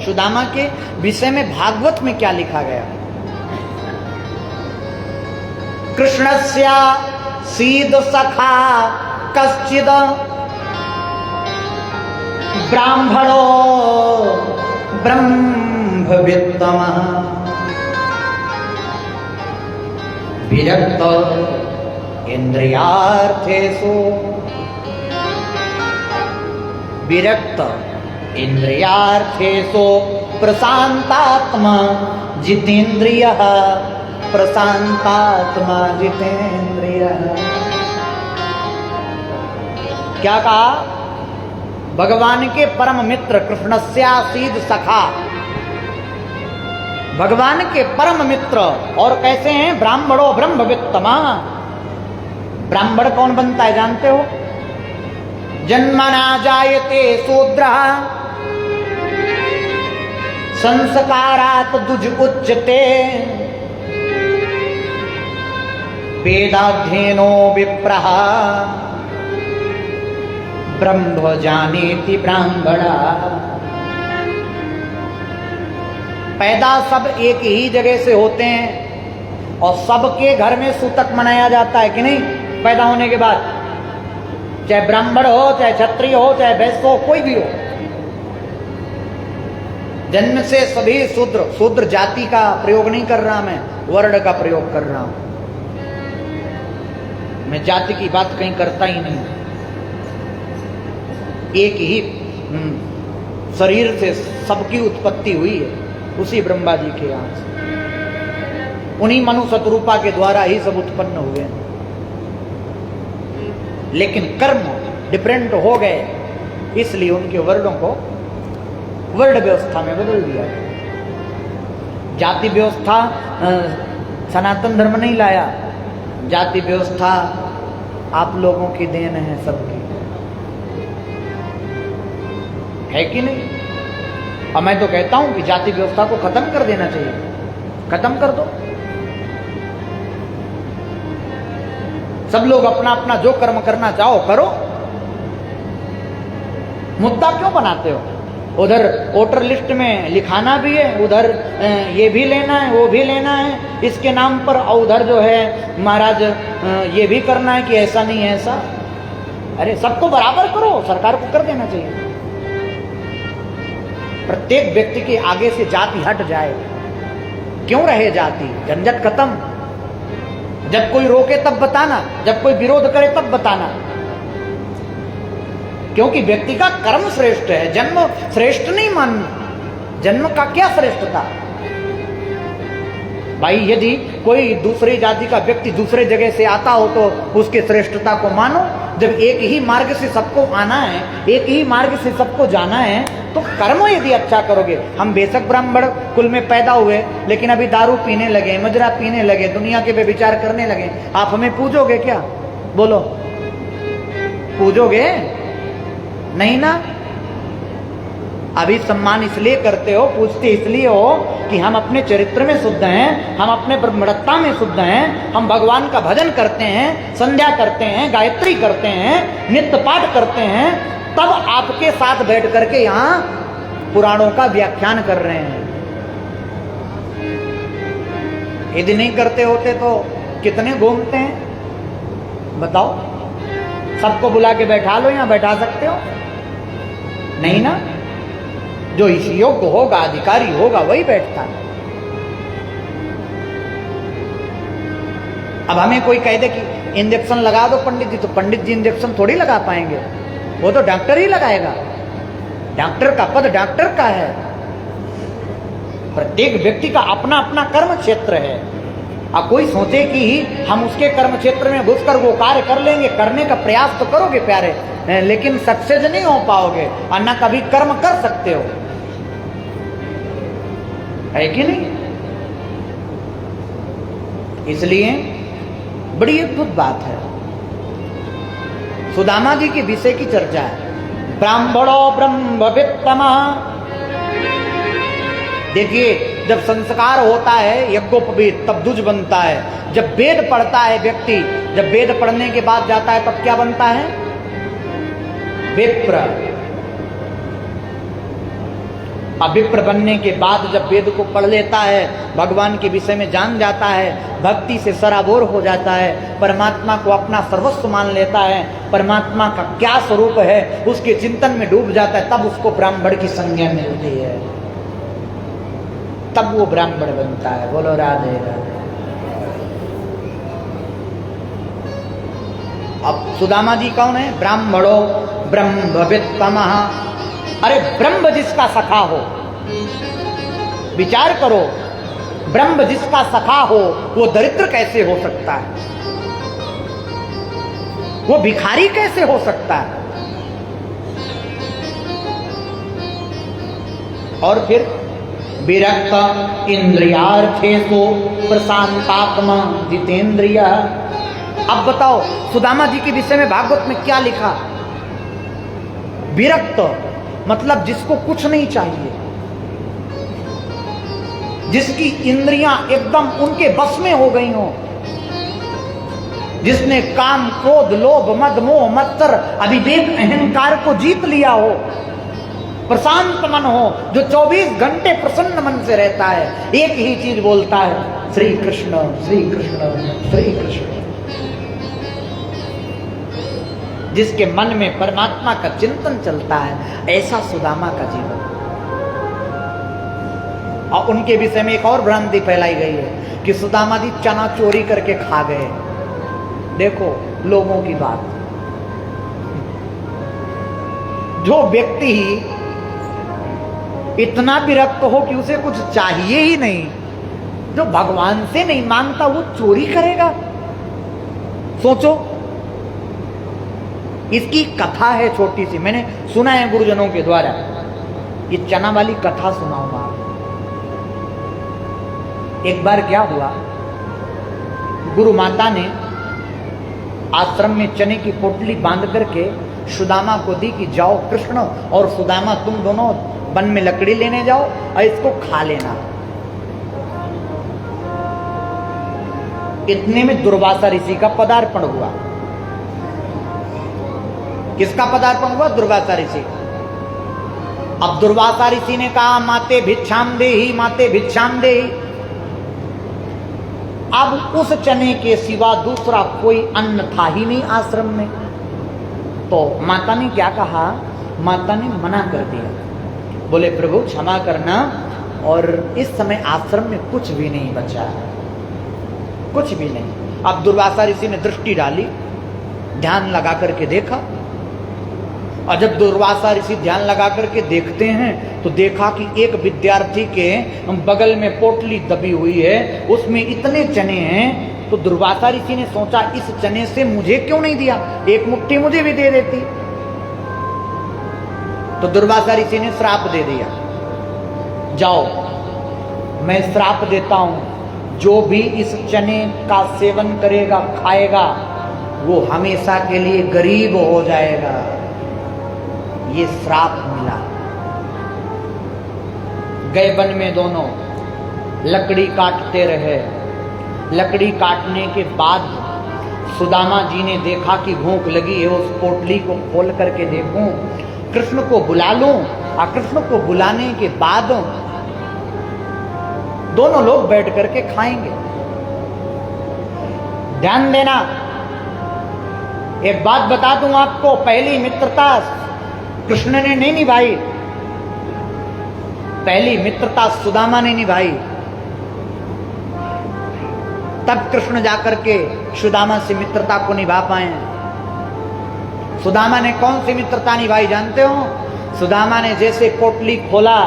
सुदामा के विषय में भागवत में क्या लिखा गया? कृष्णस्य सीद सखा कश्चिद ब्राह्मणो ब्रह्मवित्तमः विरक्त इंद्रियार्थेषु प्रशांतात्मा जितेन्द्रियः प्रशांतात्मा जितेन्द्रियः। क्या कहा? भगवान के परम मित्र कृष्णस्यासीद सखा, भगवान के परम मित्र और कैसे हैं? ब्राह्मणो ब्रह्मवित्तमा। ब्राह्मण कौन बनता है जानते हो? जन्मना जायते शूद्रः संस्कारात् द्विज उच्यते वेदाध्ययनो विप्रः ब्रह्म जानेति ब्राह्मणा। पैदा सब एक ही जगह से होते हैं और सबके घर में सूतक मनाया जाता है कि नहीं? पैदा होने के बाद चाहे ब्राह्मण हो, चाहे क्षत्रिय हो, चाहे वैश्य हो, कोई भी हो, जन्म से सभी शूद्र। शूद्र जाति का प्रयोग नहीं कर रहा, मैं वर्ण का प्रयोग कर रहा हूं। मैं जाति की बात कहीं करता ही नहीं। एक ही शरीर से सबकी उत्पत्ति हुई है, उसी ब्रह्मा जी के यहाँ से, उन्हीं मनु शतरूपा के द्वारा ही सब उत्पन्न हुए। लेकिन कर्म डिफरेंट हो गए, इसलिए उनके वर्णों को वर्ण व्यवस्था में बदल दिया। जाति व्यवस्था सनातन धर्म नहीं लाया, जाति व्यवस्था आप लोगों की देन है, सबकी है कि नहीं? और मैं तो कहता हूं कि जाति व्यवस्था को खत्म कर देना चाहिए, खत्म कर दो। सब लोग अपना अपना जो कर्म करना चाहो करो, मुद्दा क्यों बनाते हो? उधर वोटर लिस्ट में लिखाना भी है, उधर ये भी लेना है, वो भी लेना है इसके नाम पर, और उधर जो है महाराज ये भी करना है कि ऐसा नहीं ऐसा। अरे सबको बराबर करो, सरकार को कर देना चाहिए। प्रत्येक व्यक्ति के आगे से जाति हट जाए, क्यों रहे जाति? झंझट खत्म। जब कोई रोके तब बताना, जब कोई विरोध करे तब बताना, क्योंकि व्यक्ति का कर्म श्रेष्ठ है, जन्म श्रेष्ठ नहीं मानना। जन्म का क्या श्रेष्ठता भाई? यदि कोई दूसरी जाति का व्यक्ति दूसरे जगह से आता हो तो उसके श्रेष्ठता को मानो। जब एक ही मार्ग से सबको आना है, एक ही मार्ग से सबको जाना है, तो कर्म यदि अच्छा करोगे। हम बेशक ब्राह्मण कुल में पैदा हुए, लेकिन अभी दारू पीने लगे, मजरा पीने लगे, दुनिया के व्यभिचार करने लगे, आप हमें पूजोगे क्या? बोलो, पूजोगे नहीं ना? अभी सम्मान इसलिए करते हो, पूछते इसलिए हो कि हम अपने चरित्र में शुद्ध हैं, हम अपने ब्रह्मणत्ता में शुद्ध हैं, हम भगवान का भजन करते हैं, संध्या करते हैं, गायत्री करते हैं, नित्य पाठ करते हैं, तब आपके साथ बैठ करके यहाँ पुराणों का व्याख्यान कर रहे हैं। यदि नहीं करते होते तो कितने घूमते हैं बताओ? सबको बुला के बैठा लो, यहाँ बैठा सकते हो? नहीं ना? जो इस योग्य होगा, अधिकारी होगा, वही बैठता है। अब हमें कोई कह दे कि इंजेक्शन लगा दो पंडित जी, तो पंडित जी इंजेक्शन थोड़ी लगा पाएंगे, वो तो डॉक्टर ही लगाएगा। डॉक्टर का पद डॉक्टर का है। प्रत्येक व्यक्ति का अपना अपना कर्म क्षेत्र है। अब कोई सोचे कि हम उसके कर्म क्षेत्र में घुसकर वो कार्य कर लेंगे, करने का प्रयास तो करोगे प्यारे, लेकिन सक्सेस नहीं हो पाओगे और ना कभी कर्म कर सकते हो, है कि नहीं? इसलिए बड़ी अद्भुत बात है। सुदामा जी के विषय की चर्चा है। ब्राह्मणो ब्रह्मवित्तमः। देखिए, जब संस्कार होता है यज्ञोपवीत, तब द्विज बनता है। जब वेद पढ़ता है व्यक्ति, जब वेद पढ़ने के बाद जाता है तब क्या बनता है? विप्र। अब विप्र बनने के बाद जब वेद को पढ़ लेता है, भगवान के विषय में जान जाता है, भक्ति से सराबोर हो जाता है, परमात्मा को अपना सर्वस्व मान लेता है, परमात्मा का क्या स्वरूप है उसके चिंतन में डूब जाता है, तब उसको ब्राह्मण की संज्ञा मिलती है, तब वो ब्राह्मण बनता है। बोलो राधे राधे। अब सुदामा जी कौन है? ब्राह्मणो ब्रह्मवित्तमः। अरे ब्रह्म जिसका सखा हो, विचार करो, ब्रह्म जिसका सखा हो वो दरिद्र कैसे हो सकता है? वो भिखारी कैसे हो सकता है? और फिर विरक्त इंद्रियार्थेषु प्रशांतात्मा जितेंद्रिय। अब बताओ सुदामा जी के विषय में भागवत में क्या लिखा? विरक्त मतलब जिसको कुछ नहीं चाहिए, जिसकी इंद्रियां एकदम उनके बस में हो गई हो, जिसने काम क्रोध लोभ मद मोह मत्सर अविवेक अहंकार को जीत लिया हो, प्रशांत मन हो, जो 24 घंटे प्रसन्न मन से रहता है, एक ही चीज बोलता है, श्री कृष्ण श्री कृष्ण श्री कृष्ण। जिसके मन में परमात्मा का चिंतन चलता है, ऐसा सुदामा का जीवन। और उनके विषय में एक और भ्रांति फैलाई गई है कि सुदामा जी चना चोरी करके खा गए। देखो लोगों की बात, जो व्यक्ति इतना विरक्त हो कि उसे कुछ चाहिए ही नहीं, जो भगवान से नहीं मांगता, वो चोरी करेगा? सोचो। इसकी कथा है छोटी सी, मैंने सुना है गुरुजनों के द्वारा, ये चना वाली कथा सुनाऊंगा। एक बार क्या हुआ, गुरु माता ने आश्रम में चने की पोटली बांध करके सुदामा को दी कि जाओ कृष्ण और सुदामा तुम दोनों वन में लकड़ी लेने जाओ और इसको खा लेना। इतने में दुर्वासा ऋषि का पदार्पण हुआ। किसका पदार्पण हुआ? दुर्वासा ऋषि। अब दुर्वासा ऋषि ने कहा माते भिक्षाम देहि, माते भिक्षाम देहि। अब उस चने के सिवा दूसरा कोई अन्न था ही नहीं आश्रम में। तो माता ने क्या कहा? माता ने मना कर दिया, बोले प्रभु क्षमा करना, और इस समय आश्रम में कुछ भी नहीं बचा, कुछ भी नहीं। अब दुर्वासा ऋषि ने दृष्टि डाली, ध्यान लगा करके देखा, और जब दुर्वासा ऋषि ध्यान लगा करके देखते हैं तो देखा कि एक विद्यार्थी के बगल में पोटली दबी हुई है, उसमें इतने चने हैं। तो दुर्वासा ऋषि ने सोचा इस चने से मुझे क्यों नहीं दिया, एक मुट्ठी मुझे भी दे देती। तो दुर्वासा ऋषि ने श्राप दे दिया, जाओ मैं श्राप देता हूं, जो भी इस चने का सेवन करेगा खाएगा वो हमेशा के लिए गरीब हो जाएगा। ये श्राप मिला। गए वन में दोनों, लकड़ी काटते रहे। लकड़ी काटने के बाद सुदामा जी ने देखा कि भूख लगी है, उस पोटली को खोल करके देखूं, कृष्ण को बुला लूं, और कृष्ण को बुलाने के बाद दोनों लोग बैठ करके खाएंगे। ध्यान देना, एक बात बता दूं आपको, पहली मित्रता कृष्ण ने नहीं निभाई, पहली मित्रता सुदामा ने निभाई। तब कृष्ण जाकर के सुदामा से मित्रता को निभा पाए। सुदामा ने कौन सी मित्रता निभाई जानते हो? सुदामा ने जैसे पोटली खोला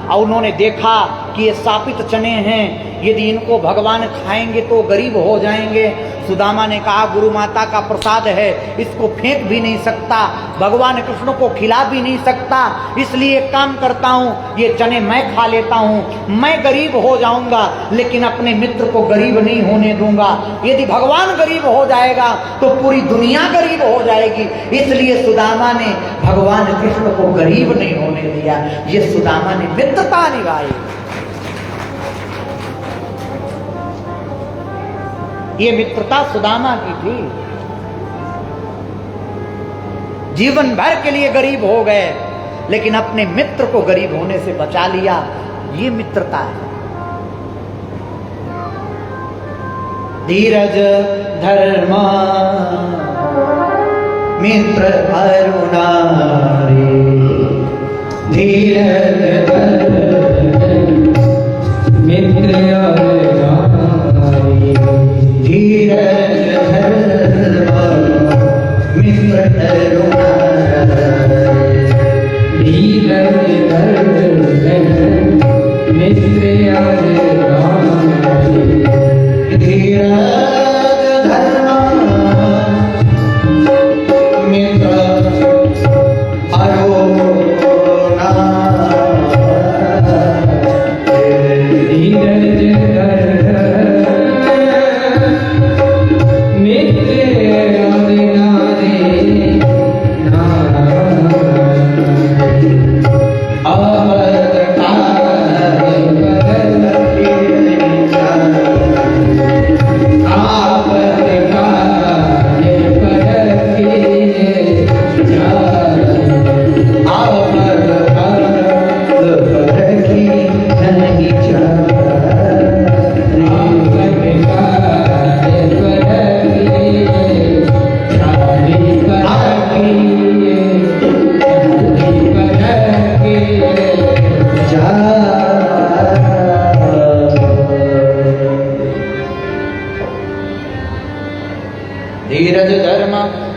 और उन्होंने देखा कि ये शापित चने हैं, यदि इनको भगवान खाएंगे तो गरीब हो जाएंगे। सुदामा ने कहा गुरु माता का प्रसाद है, इसको फेंक भी नहीं सकता, भगवान कृष्ण को खिला भी नहीं सकता, इसलिए एक काम करता हूँ, ये चने मैं खा लेता हूँ, मैं गरीब हो जाऊंगा लेकिन अपने मित्र को गरीब नहीं होने दूंगा। यदि भगवान गरीब हो जाएगा तो पूरी दुनिया गरीब हो जाएगी, इसलिए सुदामा ने भगवान कृष्ण को गरीब नहीं होने दिया। ये सुदामा ने मित्रता निभाई। ये मित्रता सुदामा की थी। जीवन भर के लिए गरीब हो गए, लेकिन अपने मित्र को गरीब होने से बचा लिया। ये मित्रता है। धीरज धर्म मित्र अरुणारी, धीरज मित्र अरुणारी, धीरज धर्म मित्र अरुणारी, धीरज मित्र अरुणारी, धीरज धर्म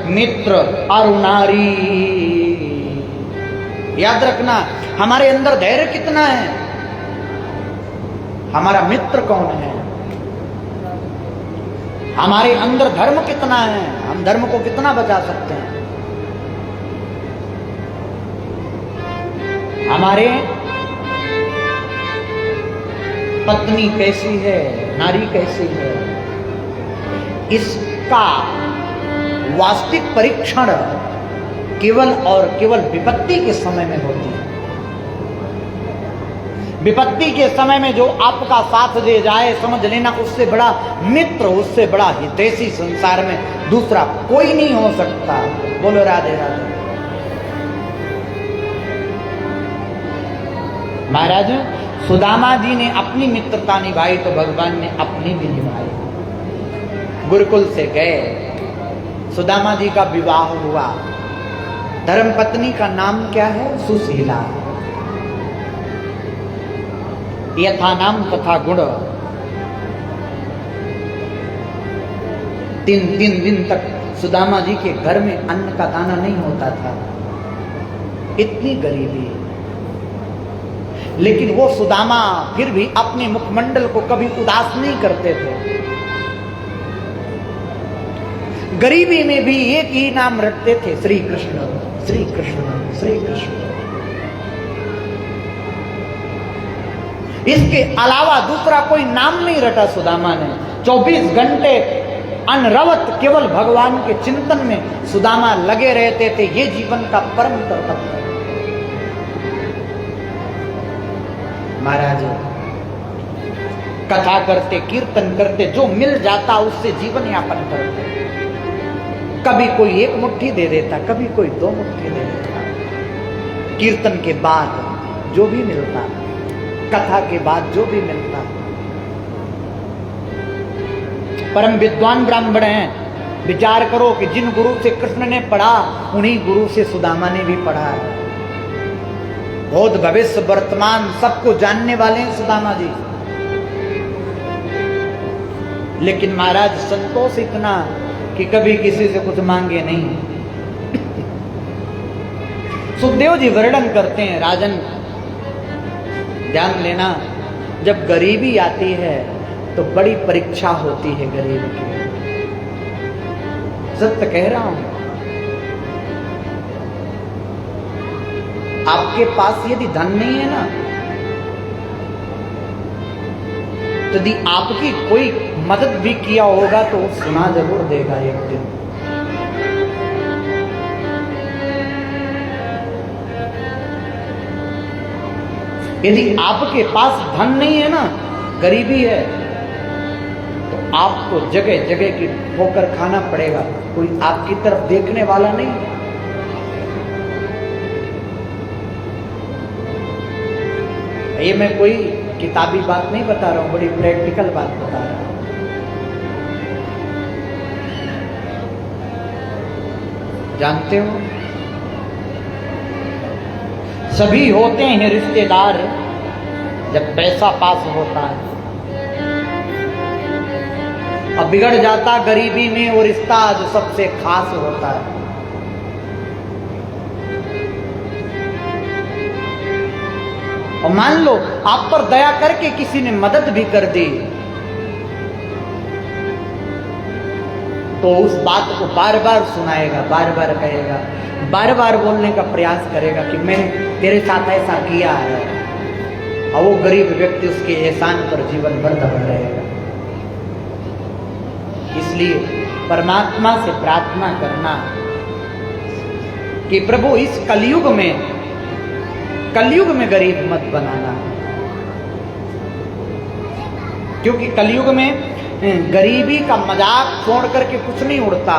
मित्र मित्र अरुणारी। याद रखना, हमारे अंदर धैर्य कितना है, हमारा मित्र कौन है, हमारे अंदर धर्म कितना है, हम धर्म को कितना बचा सकते हैं। हमारे पत्नी कैसी है, नारी कैसी है, इसका वास्तविक परीक्षण केवल और केवल विपत्ति के समय में होती है। विपत्ति के समय में जो आपका साथ दे जाए, समझ लेना उससे बड़ा मित्र, उससे बड़ा हितैषी संसार में दूसरा कोई नहीं हो सकता। बोलो राधे राधे। महाराज, सुदामा जी ने अपनी मित्रता निभाई तो भगवान ने अपनी भी निभाई। गुरुकुल से गए, सुदामा जी का विवाह हुआ। धर्मपत्नी का नाम क्या है? सुशीला। यथा नाम तथा गुण। 3 दिन तक सुदामा जी के घर में अन्न का दाना नहीं होता था, इतनी गरीबी। लेकिन वो सुदामा फिर भी अपने मुखमंडल को कभी उदास नहीं करते थे। गरीबी में भी एक ही नाम रखते थे, श्री कृष्ण श्री कृष्ण श्री कृष्ण। इसके अलावा दूसरा कोई नाम नहीं रटा सुदामा ने। 24 घंटे अनरवत केवल भगवान के चिंतन में सुदामा लगे रहते थे। ये जीवन का परम कर्तव्य। महाराज कथा करते, कीर्तन करते, जो मिल जाता उससे जीवन यापन करते। कभी कोई 1 मुट्ठी दे देता, कभी कोई 2 मुट्ठी दे देता। कीर्तन के बाद जो भी मिलता, कथा के बाद जो भी मिलता। परम विद्वान ब्राह्मण हैं। विचार करो कि जिन गुरु से कृष्ण ने पढ़ा, उन्हीं गुरु से सुदामा ने भी पढ़ा। भूत भविष्य वर्तमान सबको जानने वाले हैं सुदामा जी। लेकिन महाराज संतोष इतना कि कभी किसी से कुछ मांगे नहीं। सुखदेव जी वर्णन करते हैं, राजन ध्यान लेना, जब गरीबी आती है तो बड़ी परीक्षा होती है गरीब की। सत्य कह रहा हूं। आपके पास यदि धन नहीं है ना, तो यदि आपकी कोई मदद भी किया होगा तो सुना जरूर देगा एक दिन। यदि आपके पास धन नहीं है ना, गरीबी है, तो आपको जगह जगह की ठोकर खाना पड़ेगा। कोई आपकी तरफ देखने वाला नहीं। ये मैं कोई किताबी बात नहीं बता रहा हूं, बड़ी प्रैक्टिकल बात बता रहा हूं। जानते हो, सभी होते हैं रिश्तेदार जब पैसा पास होता है, अब बिगड़ जाता गरीबी में वो रिश्ता जो सबसे खास होता है। और मान लो आप पर दया करके किसी ने मदद भी कर दी, तो उस बात को बार बार सुनाएगा, बार बार कहेगा, बार बार बोलने का प्रयास करेगा कि मैंने तेरे साथ ऐसा किया है, और वो गरीब व्यक्ति उसके एहसान पर जीवन भर दबा रहेगा। इसलिए परमात्मा से प्रार्थना करना कि प्रभु इस कलयुग में गरीब मत बनाना, क्योंकि कलयुग में गरीबी का मजाक छोड़ करके कुछ नहीं उड़ता।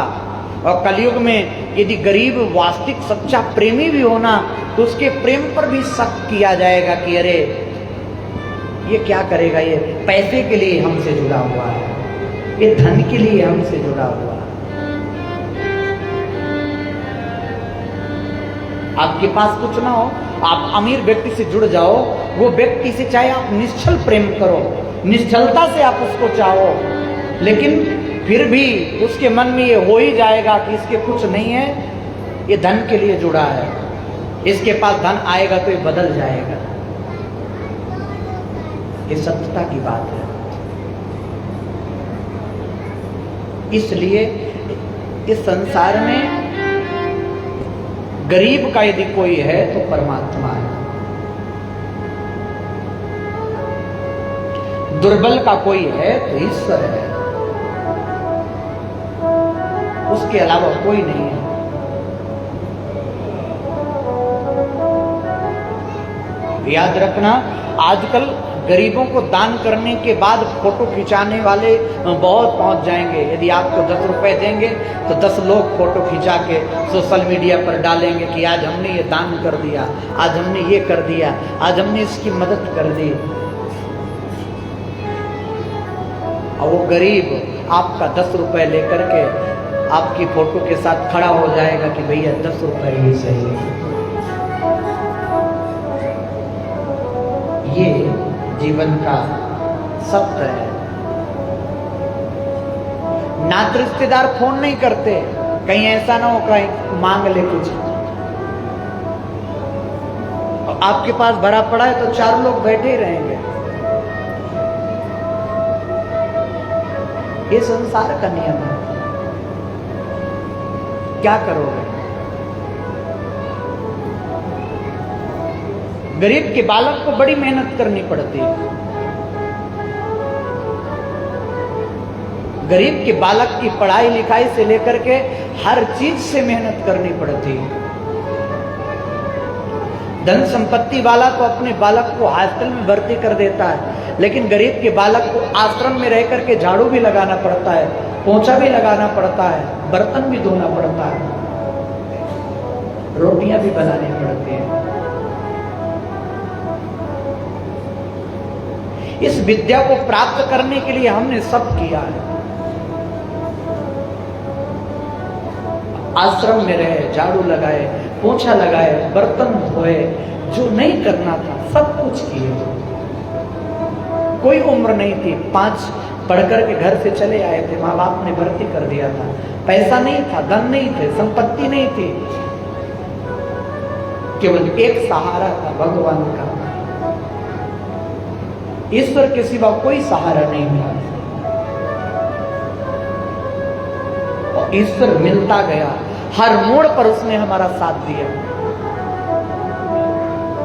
और कलयुग में यदि गरीब वास्तविक सच्चा प्रेमी भी होना तो उसके प्रेम पर भी शक किया जाएगा कि अरे ये क्या करेगा, ये पैसे के लिए हमसे जुड़ा हुआ है, ये धन के लिए हमसे जुड़ा हुआ है। आपके पास कुछ ना हो, आप अमीर व्यक्ति से जुड़ जाओ, वो व्यक्ति से चाहे आप निश्चल प्रेम करो, निश्चलता से आप उसको चाहो, लेकिन फिर भी उसके मन में ये हो ही जाएगा कि इसके कुछ नहीं है, ये धन के लिए जुड़ा है, इसके पास धन आएगा तो ये बदल जाएगा। ये सत्यता की बात है। इसलिए इस संसार में गरीब का यदि कोई है तो परमात्मा है, दुर्बल का कोई है तो ईश्वर है, उसके अलावा कोई नहीं है। याद रखना, आजकल गरीबों को दान करने के बाद फोटो खिंचाने वाले बहुत पहुंच जाएंगे। यदि आपको 10 रुपए देंगे तो 10 लोग फोटो खिंचा के सोशल मीडिया पर डालेंगे कि आज हमने ये दान कर दिया, आज हमने ये कर दिया, आज हमने इसकी मदद कर दी। और वो गरीब आपका 10 रुपए लेकर के आपकी फोटो के साथ खड़ा हो जाएगा कि भैया 10 रुपए ही सही। ये जीवन का सत्य है। ना तो रिश्तेदार फोन नहीं करते, कहीं ऐसा ना हो कहीं मांग ले कुछ, और आपके पास भरा पड़ा है तो 4 लोग बैठे ही रहेंगे। ये संसार का नियम है, क्या करोगे? गरीब के बालक को बड़ी मेहनत करनी पड़ती है। गरीब के बालक की पढ़ाई लिखाई से लेकर के हर चीज से मेहनत करनी पड़ती है। धन संपत्ति वाला तो अपने बालक को हॉस्टल में भर्ती कर देता है, लेकिन गरीब के बालक को आश्रम में रह करके झाड़ू भी लगाना पड़ता है, पोंछा भी लगाना पड़ता है, बर्तन भी धोना पड़ता है, रोटियां भी बनानी पड़ती हैं। इस विद्या को प्राप्त करने के लिए हमने सब किया है। आश्रम में रहे, झाड़ू लगाए, पोंछा लगाए, बर्तन धोए, जो नहीं करना था सब कुछ किए। कोई उम्र नहीं थी, 5 पढ़कर के घर से चले आए थे, माँ बाप ने भर्ती कर दिया था। पैसा नहीं था, धन नहीं थे, संपत्ति नहीं थी, केवल एक सहारा था, भगवान का। ईश्वर के सिवा कोई सहारा नहीं था। और ईश्वर मिलता गया, हर मोड़ पर उसने हमारा साथ दिया।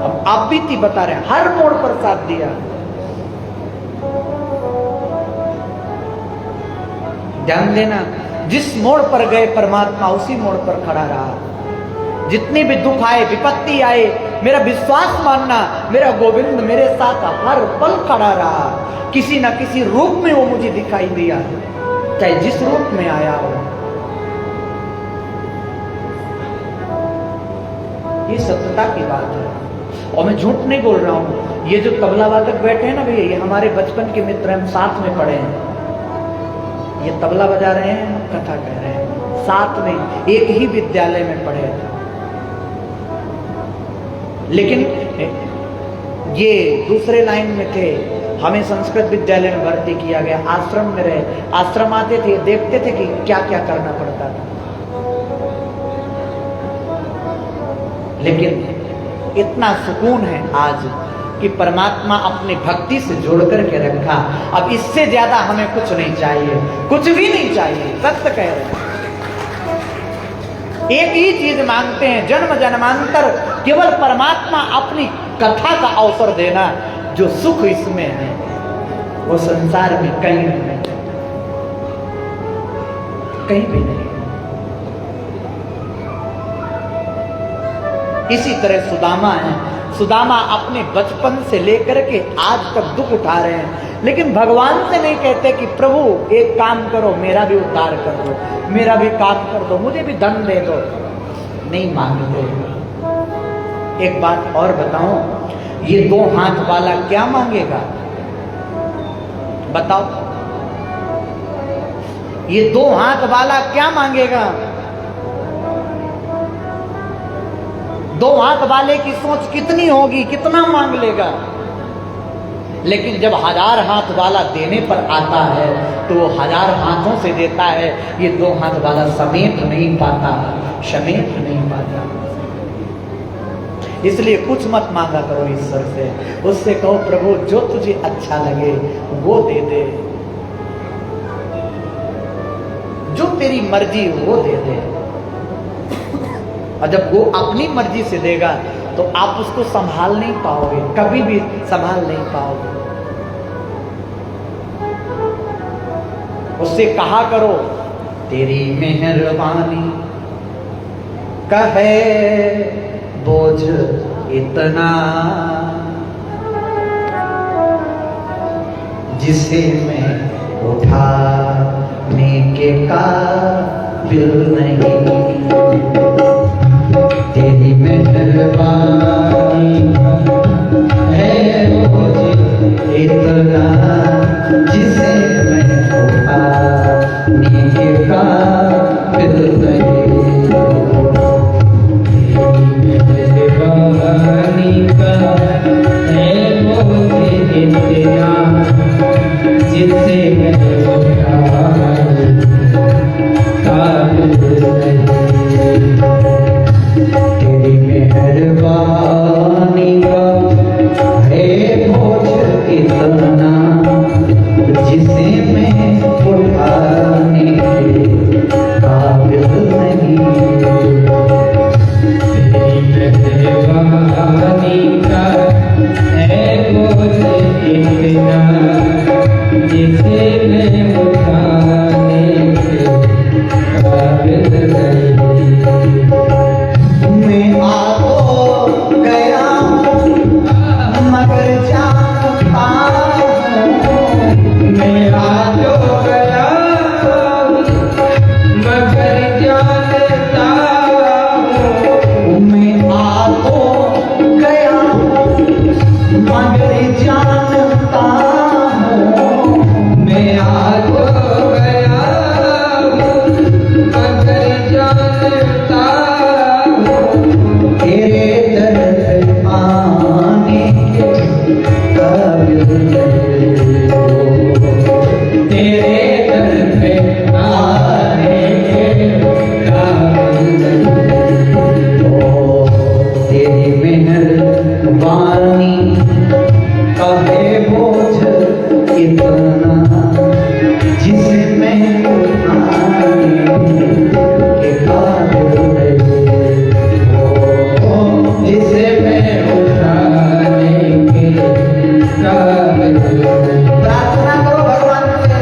अब आप बीती बता रहे हैं, हर मोड़ पर साथ दिया। ध्यान देना, जिस मोड़ पर गए परमात्मा उसी मोड़ पर खड़ा रहा। जितनी भी दुख आए, विपत्ति आए, मेरा विश्वास मानना, मेरा गोविंद मेरे साथ हर पल खड़ा रहा। किसी ना किसी रूप में वो मुझे दिखाई दिया, चाहे जिस रूप में आया हो। ये सत्यता की बात है। और मैं झूठ नहीं बोल रहा हूँ, ये जो तबला वादक बैठे हैं ना भैया, ये हमारे बचपन के मित्र हैं, हम साथ में पढ़े हैं। ये तबला बजा रहे हैं, हम कथा कह रहे हैं, साथ में एक ही विद्यालय में पढ़े थे। लेकिन ये दूसरे लाइन में थे, हमें संस्कृत विद्यालय में भर्ती किया गया, आश्रम में रहे, आश्रम आते थे, देखते थे कि क्या क्या करना पड़ता था। लेकिन इतना सुकून है आज कि परमात्मा अपनी भक्ति से जोड़ करके रखा। अब इससे ज्यादा हमें कुछ नहीं चाहिए, कुछ भी नहीं चाहिए। सत्य कह रहे हैं, एक ही चीज मांगते हैं, जन्म जन्मांतर केवल परमात्मा अपनी कथा का अवसर देना। जो सुख इसमें है वो संसार में कहीं नहीं, कहीं भी नहीं। इसी तरह सुदामा है, सुदामा अपने बचपन से लेकर के आज तक दुख उठा रहे हैं, लेकिन भगवान से नहीं कहते कि प्रभु एक काम करो, मेरा भी उद्धार कर दो, मेरा भी काम कर दो, मुझे भी धन दे दो। नहीं मांगते। एक बात और बताऊं, ये दो हाथ वाला क्या मांगेगा? बताओ, ये दो हाथ वाला क्या मांगेगा? दो हाथ वाले की सोच कितनी होगी, कितना मांग लेगा? लेकिन जब हजार हाथ वाला देने पर आता है तो वो हजार हाथों से देता है। ये दो हाथ वाला समेट नहीं पाता, समेट नहीं पाता। इसलिए कुछ मत मांगा करो ईश्वर से, उससे कहो प्रभु जो तुझे अच्छा लगे वो दे दे, जो तेरी मर्जी वो दे दे। और जब वो अपनी मर्जी से देगा तो आप उसको संभाल नहीं पाओगे, कभी भी संभाल नहीं पाओगे। उससे कहा करो तेरी मेहरबानी का है बोझ इतना, जिसे मैं उठाने के काबिल नहीं। तेरी मेहरबानी है मुझे इतना, जिसे मैं उठाने के काबिल नहीं। तेरी मेहरबानी का है मुझे इतना, जिसे मैं उठाने काबिल नहीं। तेरी मेहरबानी का है बोझ इतना, जिसे मैं उठाने के काबिल नहीं। तेरी मेहरबानी का है बोझ इतना, जिसे मैं उठाने के काबिल नहीं। मैं आ तो गया मगर जानता हूँ, मैं आ तो गया मगर जानता हूँ, मैं आ तो गया मगर जानता हूँ, मैं आ तो गया मगर जानता तेरे दर आने के काबिल नहीं, तेरे दर पे आने के काबिल नहीं। ओ तेरी मेहरबानी का है बोझ इतना, जिसे मैं उठाने के काबिल नहीं। जिसे मैं उठाने के काबिल नहीं। प्रार्थना करो भगवान से।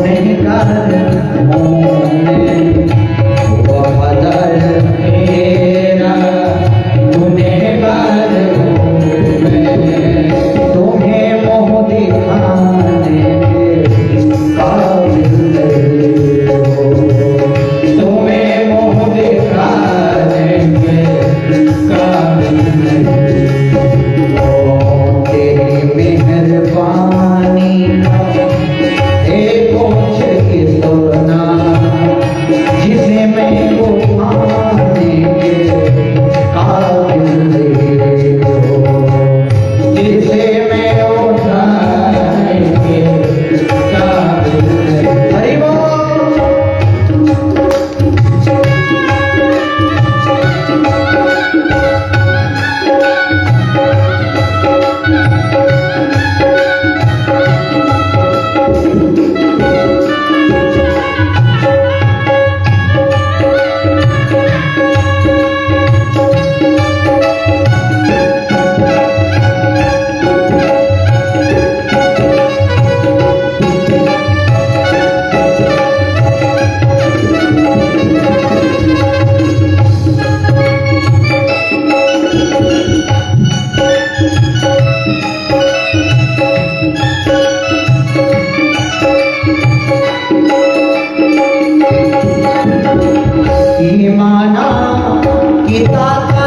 गुनहगार हूँ मैं, वफादार तेरा गुनहगार हूँ मैं, तुम्हें मोह दिखाने के काबिल नहीं हो, तुम्हें मोह दिखाने के काबिल नहीं हो, तेरी मेहरबानी जिसे मैं को पाने के काबिल नहीं हो, जिसे मैं उठाने के काबिल नहीं। हरि बोल। माना कि दाता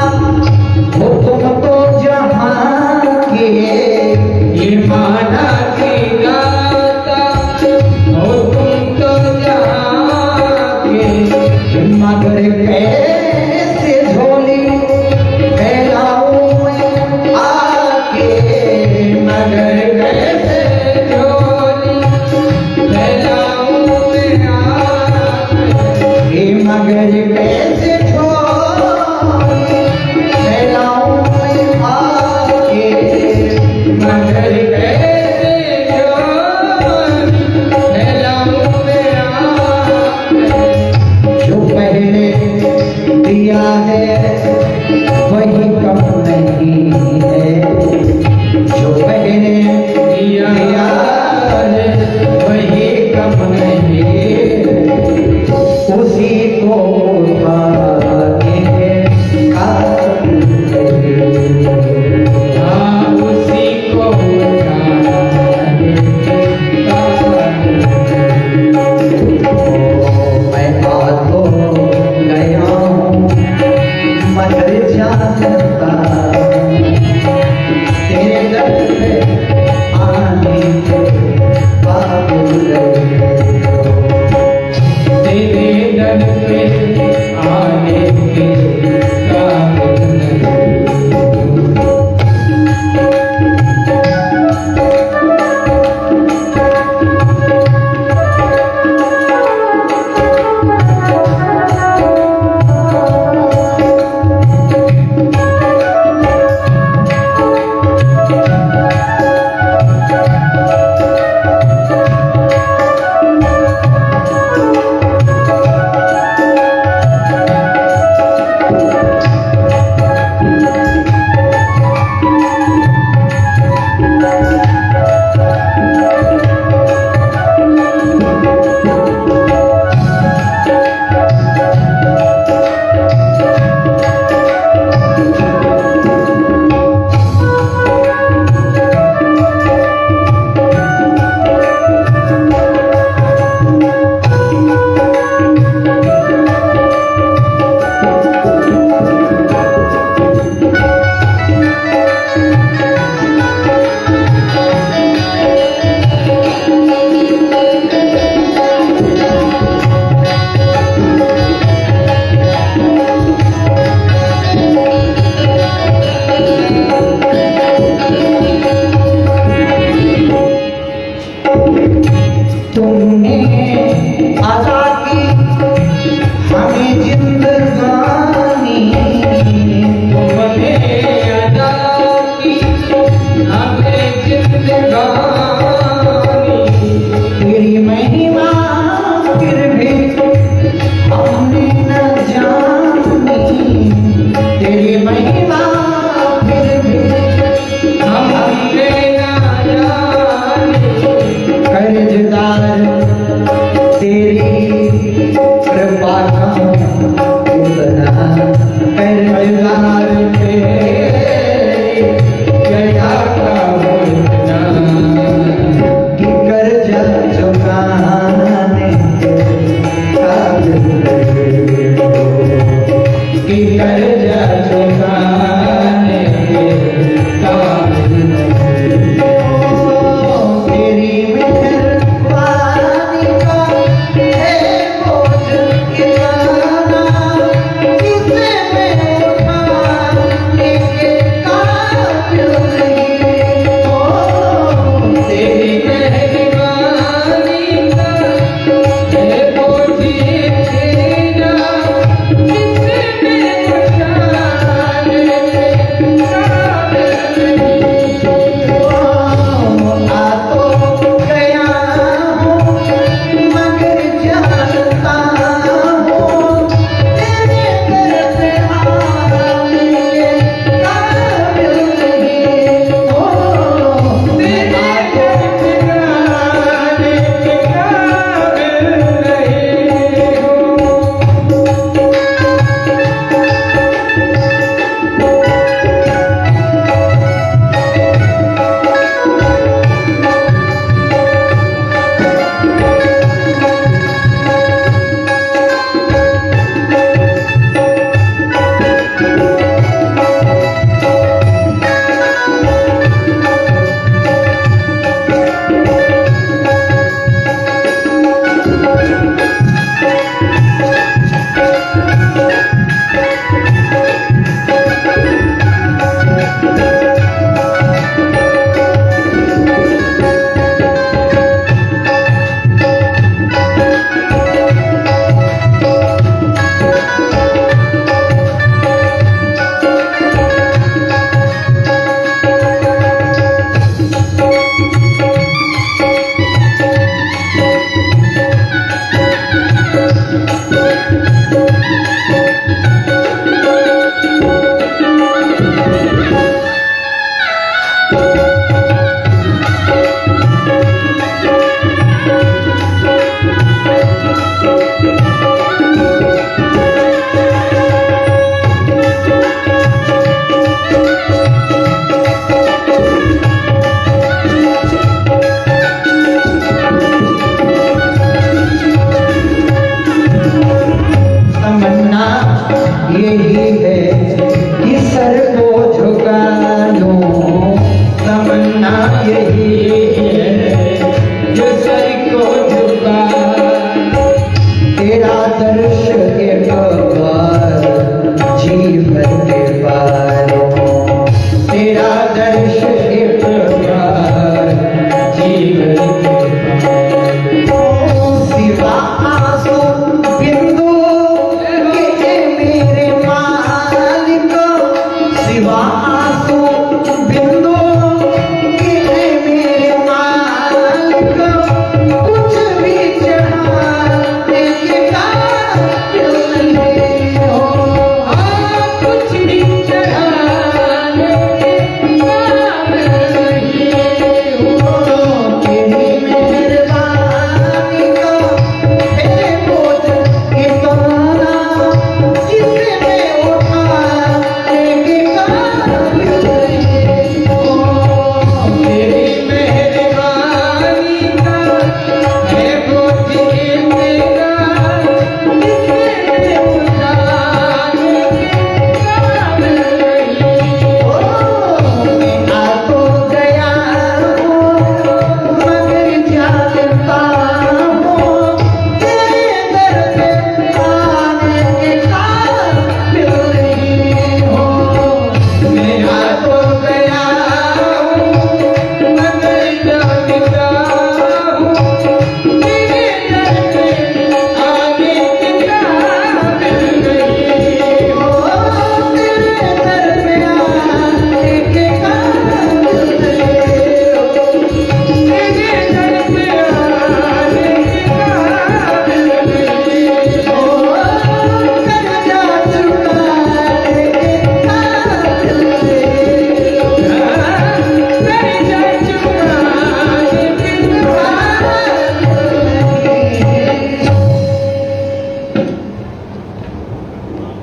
हो तुम तो जहां के, ये माना कि दाता हो तुम तो जहां के, मगर कैसे झोली फैलाऊं मैं आके, मगर कैसे झोली फैलाऊं मैं आके, मगर कैसे झोली फैलाऊं मैं आके, मगर कैसे झोली फैलाऊं मैं आके, जो पहले दिया है वही कम नहीं है, जो पहले दिया है वही कम नहीं है, उसी को पाने के काबिल नहीं हो, हाँ उसी को पाने के काबिल नहीं हो। मैं आ तो गया हूँ मगर जानता तेरे दर पे आने के काबिल नहीं हो, तेरे दर पे आने के काबिल नहीं हो। कर्जदार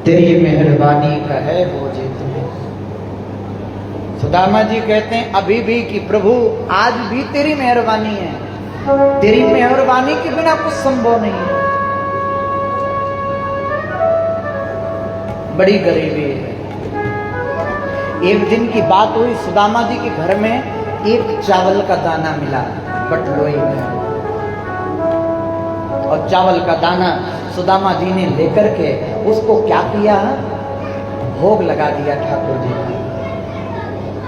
तेरी मेहरबानी का है वो जी तुम्हें। सुदामा जी कहते हैं अभी भी कि प्रभु आज भी तेरी मेहरबानी है, तेरी मेहरबानी के बिना कुछ संभव नहीं है। बड़ी गरीबी है। एक दिन की बात हुई, सुदामा जी के घर में एक चावल का दाना मिला बटलोई में, और चावल का दाना सुदामा जी ने लेकर के उसको क्या किया, भोग लगा दिया ठाकुर जी की,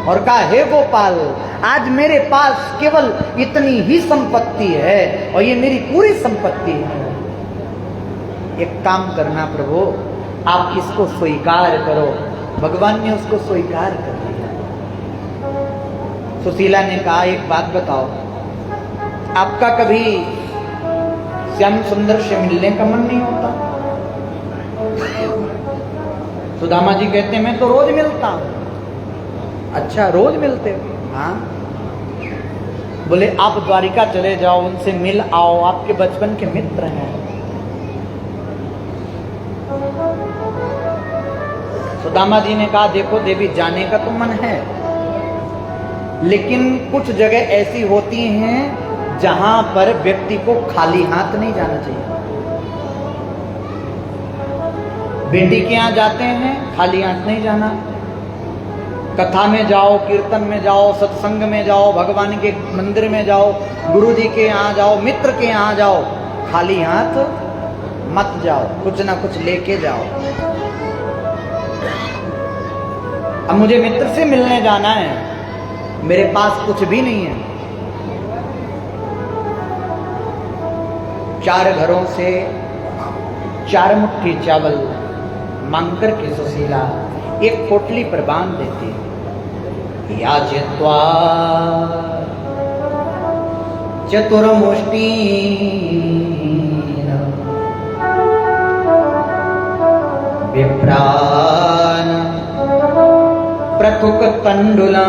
और कहा हे गोपाल आज मेरे पास केवल इतनी ही संपत्ति है और ये मेरी पूरी संपत्ति है। एक काम करना प्रभु, आप इसको स्वीकार करो। भगवान ने उसको स्वीकार कर दिया। सुशीला ने कहा एक बात बताओ, आपका कभी श्याम सुंदर से मिलने का मन नहीं होता? सुदामा जी कहते हैं मैं तो रोज मिलता हूं। अच्छा रोज मिलते हो? हाँ। बोले आप द्वारिका चले जाओ, उनसे मिल आओ, आपके बचपन के मित्र हैं। सुदामा जी ने कहा देखो देवी जाने का तो मन है, लेकिन कुछ जगह ऐसी होती हैं जहां पर व्यक्ति को खाली हाथ नहीं जाना चाहिए। बेटी के यहां जाते हैं खाली हाथ नहीं जाना। कथा में जाओ, कीर्तन में जाओ, सत्संग में जाओ, भगवान के मंदिर में जाओ, गुरु जी के यहाँ जाओ, मित्र के यहाँ जाओ, खाली हाथ मत जाओ, कुछ ना कुछ लेके जाओ। अब मुझे मित्र से मिलने जाना है, मेरे पास कुछ भी नहीं है। 4 घरों से 4 मुट्ठी चावल मांग कर के सुशीला एक पोटली पर बांध देती। याचित्वा चतुर्मुष्टि विप्रान प्रथुक तंडुला,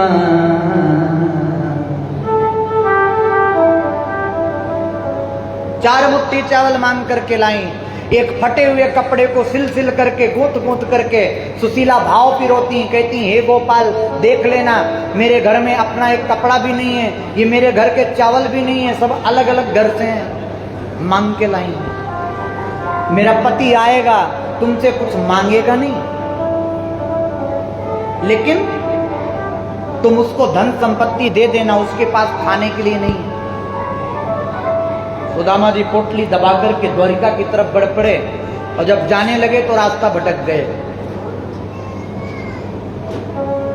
4 मुट्ठी चावल मांग करके लाई। एक फटे हुए कपड़े को सिल करके गूंथ करके सुशीला भाव पिरोती, कहती हे गोपाल देख लेना, मेरे घर में अपना एक कपड़ा भी नहीं है, ये मेरे घर के चावल भी नहीं है, सब अलग अलग घर से हैं, मांग के लाई। मेरा पति आएगा तुमसे कुछ मांगेगा नहीं, लेकिन तुम उसको धन संपत्ति दे देना, उसके पास खाने के लिए नहीं। सुदामा जी पोटली दबा करके द्वारिका की तरफ बढ़ पड़े, और जब जाने लगे तो रास्ता भटक गए।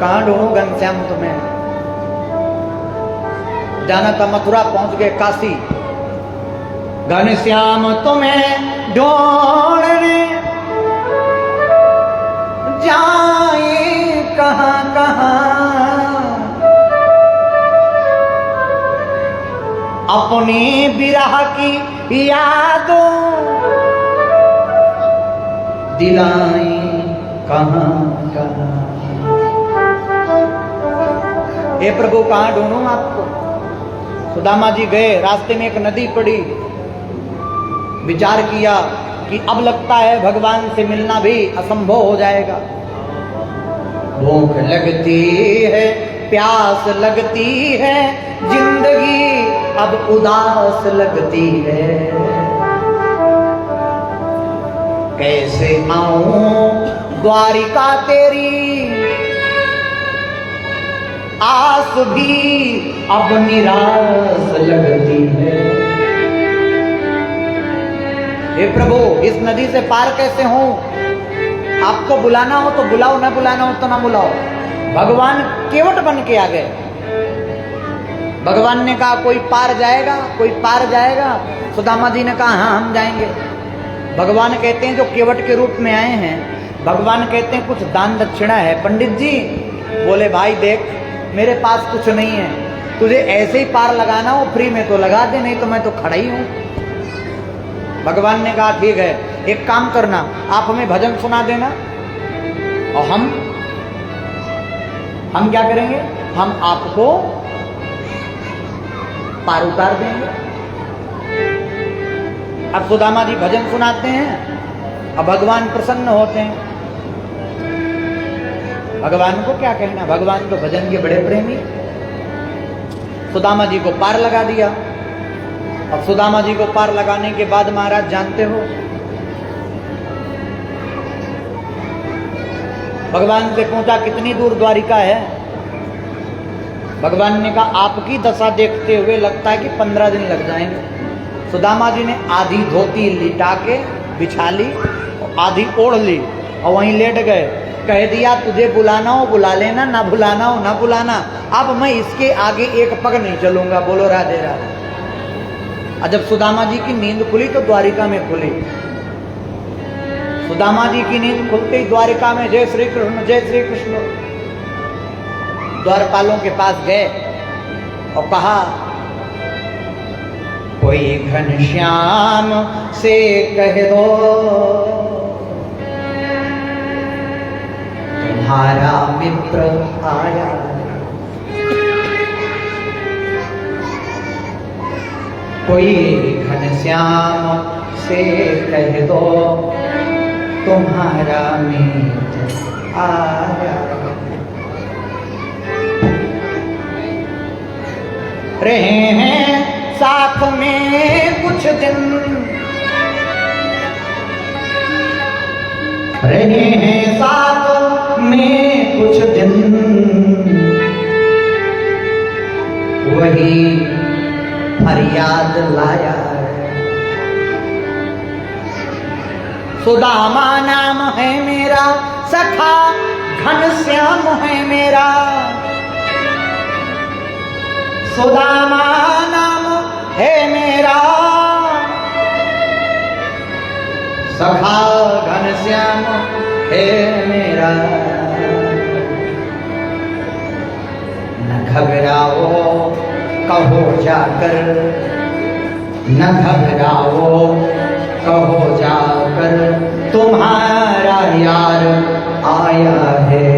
कहां ढूंढूं घनश्याम तुम्हें? जाना था मथुरा, पहुंच गए काशी। घनश्याम तुम्हें ढूंढने जाए कहां कहां, अपनी विरह की यादों दिलाए कहां कहां। हे प्रभु कहां ढूंढूं आपको? सुदामा जी गए, रास्ते में एक नदी पड़ी। विचार किया कि अब लगता है भगवान से मिलना भी असंभव हो जाएगा। भूख लगती है, प्यास लगती है, जिंदगी अब उदास लगती है। कैसे आऊं द्वारिका तेरी, आस भी अब निराश लगती है। हे प्रभु इस नदी से पार कैसे हूं? आपको बुलाना हो तो बुलाओ, ना बुलाना हो तो ना बुलाओ। भगवान केवट बन के आ गए। भगवान ने कहा कोई पार जाएगा, कोई पार जाएगा? सुदामा जी ने कहा हाँ हम जाएंगे। भगवान कहते हैं जो केवट के रूप में आए हैं, भगवान कहते हैं कुछ दान दक्षिणा है पंडित जी। बोले भाई देख मेरे पास कुछ नहीं है, तुझे ऐसे ही पार लगाना हो फ्री में तो लगा दे, नहीं तो मैं तो खड़ा ही हूं। भगवान ने कहा ठीक है, एक काम करना, आप हमें भजन सुना देना और हम क्या करेंगे, हम आपको पार उतार देंगे। अब सुदामा जी भजन सुनाते हैं और भगवान प्रसन्न होते हैं। भगवान को क्या कहना, भगवान तो भजन के बड़े प्रेमी। सुदामा जी को पार लगा दिया। अब सुदामा जी को पार लगाने के बाद महाराज जानते हो भगवान से पूछा कितनी दूर द्वारिका है। भगवान ने कहा आपकी दशा देखते हुए लगता है कि 15 दिन लग जाएंगे। सुदामा जी ने आधी धोती लिटा के बिछा ली और आधी ओढ़ ली और वहीं लेट गए। कह दिया तुझे बुलाना हो बुला लेना, ना बुलाना हो ना बुलाना, अब मैं इसके आगे एक पग नहीं चलूंगा। बोलो राधे राधे। और जब सुदामा जी की नींद खुली तो द्वारिका में खुली। सुदामा जी की नींद खुलते ही द्वारिका में जय श्री कृष्ण जय श्री कृष्ण। द्वारपालों के पास गए और कहा कोई घनश्याम से कह दो तुम्हारा मित्र आया। कोई घनश्याम से कह दो तुम्हारा मित्र आया। रहे हैं साथ में कुछ दिन, रहे हैं साथ में कुछ दिन, वही फरियाद लाया। सुदामा नाम है मेरा, सखा घनश्याम है मेरा। सुदामा नाम है मेरा, सखा घनश्याम है मेरा। न घबराओ कहो जाकर, न घबराओ कहो जाकर, तुम्हारा यार आया है,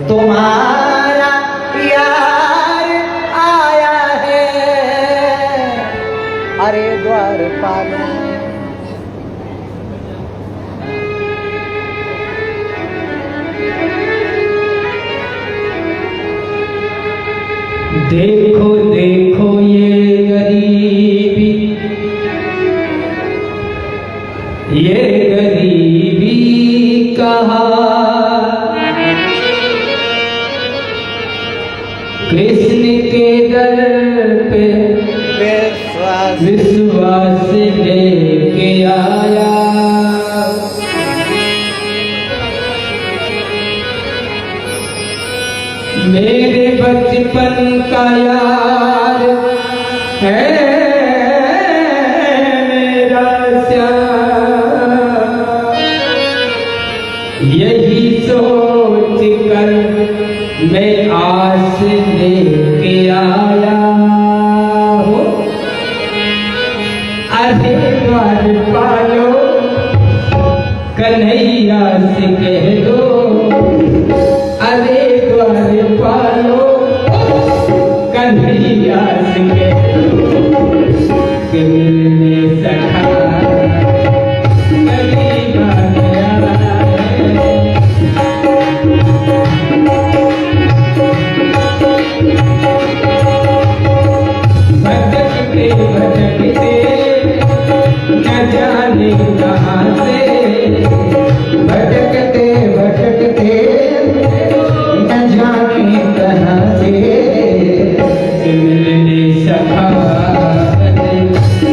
तुम्हारा यार आया है। अरे द्वारपालों देखो देखो ये गरीबी, ये गरीबी कहाँ। कृष्ण के दर पे विश्वास लेके आया। मेरे बचपन का यार है मेरा श्याम, यही सोच कर मैं आस लेके आया हूँ। अरे द्वारपालो कन्हैया से कह दो, अरे द्वारपालो कन्हैया से कह दो कि मिलने सखा कन्हैया गया। भटकते भटकते न जाने कहाँ से, भटकते भटकते न जाने कहाँ से, मिलने सखा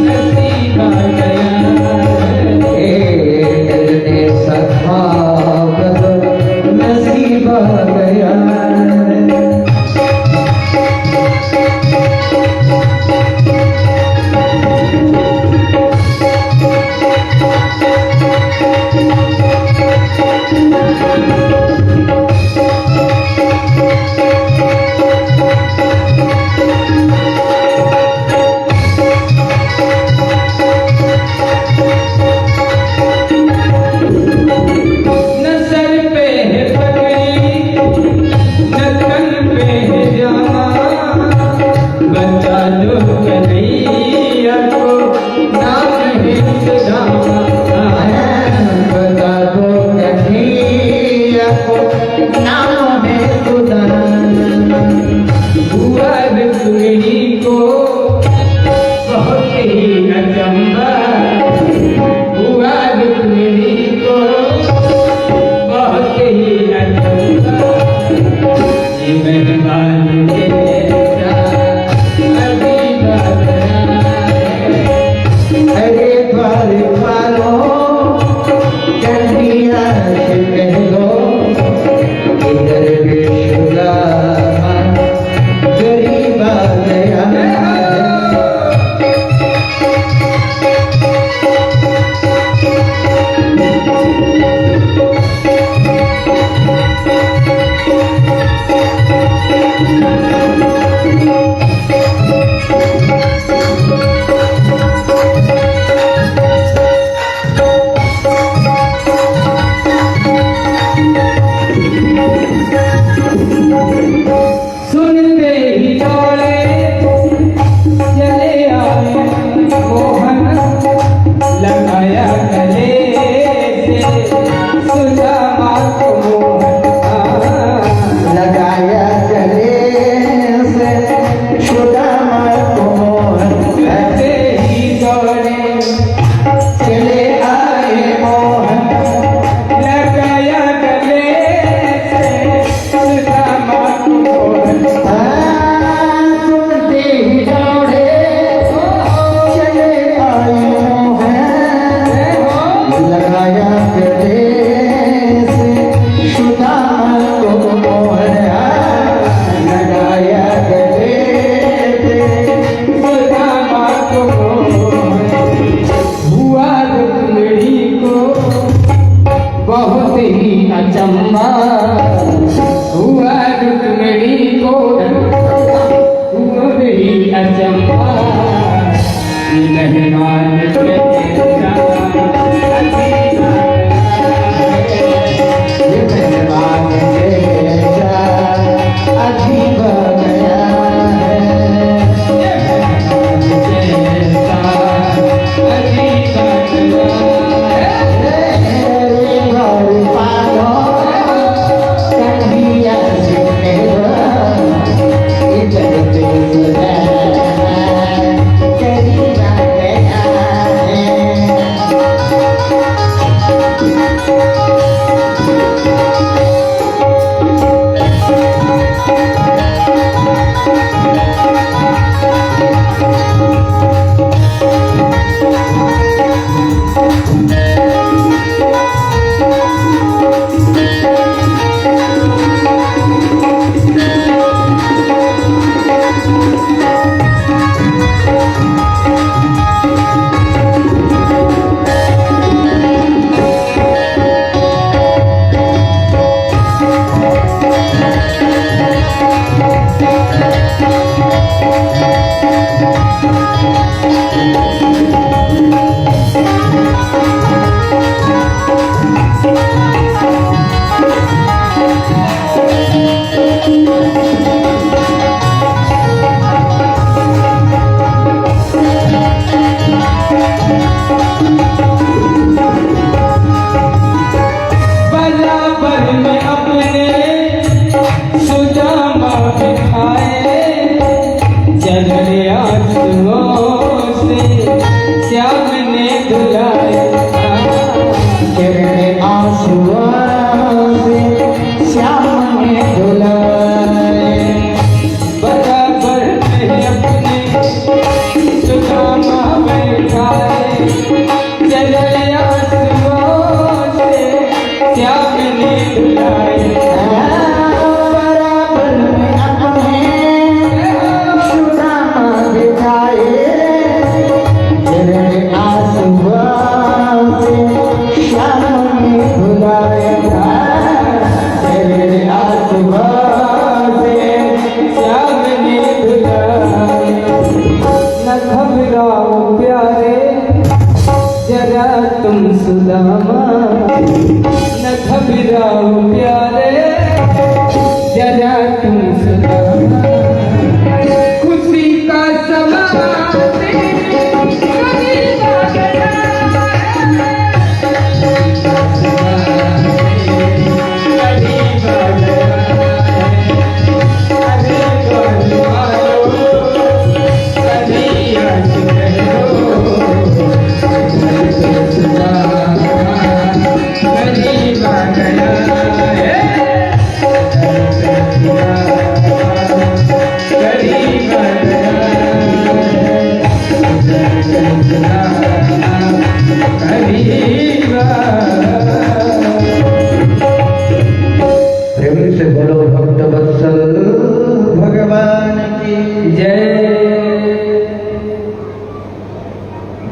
नसीबा गया। मिलने सखा नसीबा गया। अचंबा हुआ रुक्मिणी को हुआ भी अचंबा मेहमान के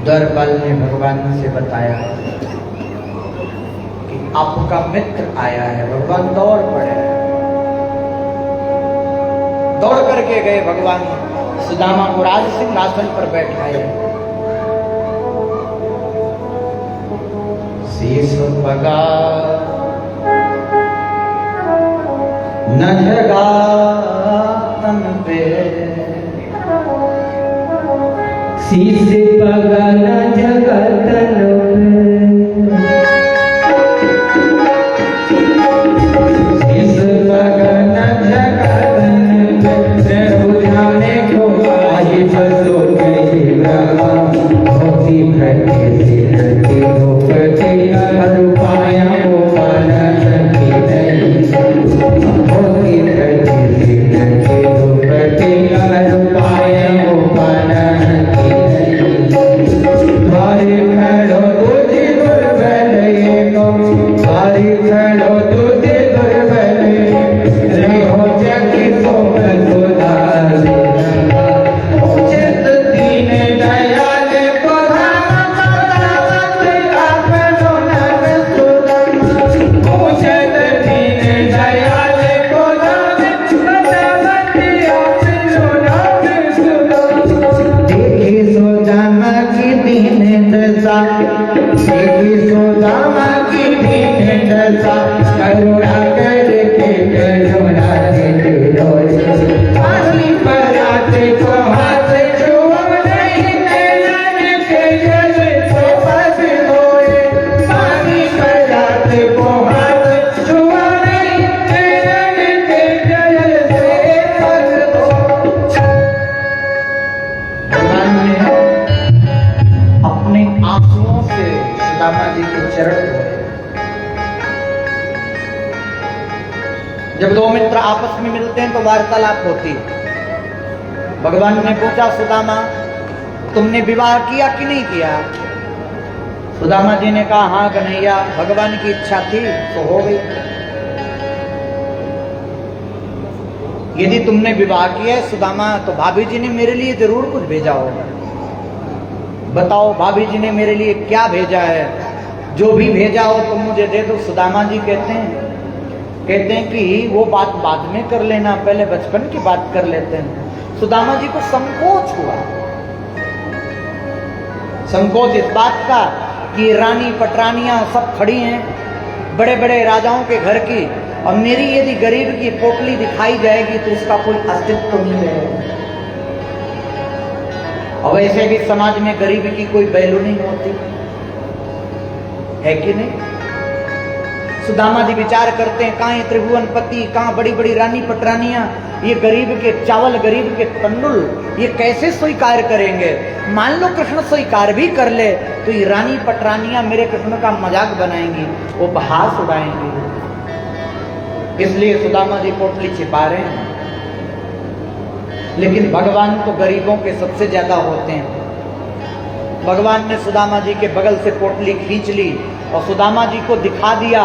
द्वारपाल ने भगवान से बताया कि आपका मित्र आया है। भगवान दौड़ पड़े, दौड़ करके गए। भगवान सुदामा को राज सिंहासन पर बैठाए, शीश पगा न जगा तन पे, शीश पगा न जगा तन पे, शीश पगा न जगा तन पे, बुझाने को आई बसो गई ब्रह्मा, होती भटके सिर के धोपटे हर पाया वो पाना सकी नहीं, होती भटके सिर के धोपटे हर पाया वो पाना सकी नहीं। सुदामा की दीन दशा करुणा करके करुणा पानी पराते को हाथ छुओ नहीं नैनन के जल से बस होए पानी पराते को हाथ छुओ नहीं नैनन के जल से बस हो। भगवान ने अपने आंसुओं से सुदामा जी के चरण धोए। जब दो मित्र आपस में मिलते हैं तो वार्तालाप होती है। भगवान ने पूछा, सुदामा तुमने विवाह किया कि नहीं किया? सुदामा जी ने कहा, हाँ कन्हैया, भगवान की इच्छा थी तो हो गई। यदि तुमने विवाह किया है सुदामा, तो भाभी जी ने मेरे लिए जरूर कुछ भेजा होगा। बताओ भाभी जी ने मेरे लिए क्या भेजा है? जो भी भेजा हो तुम मुझे दे दो। सुदामा जी कहते हैं कि वो बात बाद में कर लेना, पहले बचपन की बात कर लेते हैं। सुदामा जी को संकोच हुआ, संकोच इस बात का कि रानी पटरानियां सब खड़ी हैं, बड़े बड़े राजाओं के घर की, और मेरी यदि गरीब की पोटली दिखाई जाएगी तो उसका कोई अस्तित्व नहीं रहेगा। और वैसे भी समाज में गरीब की कोई वैल्यू नहीं होती है कि नहीं? सुदामा जी विचार करते हैं, कहाँ त्रिभुवनपति, कहाँ बड़ी बड़ी रानी पटरानियां, ये गरीब के चावल, गरीब के तंडुल, ये कैसे स्वीकार करेंगे? मान लो कृष्ण स्वीकार भी कर ले तो ये रानी पटरानियां मेरे कृष्ण का मजाक बनाएंगी, वो बहास उड़ाएंगी। इसलिए सुदामा जी पोटली छिपा रहे हैं। लेकिन भगवान तो गरीबों के सबसे ज्यादा होते हैं। भगवान ने सुदामा जी के बगल से पोटली खींच ली और सुदामा जी को दिखा दिया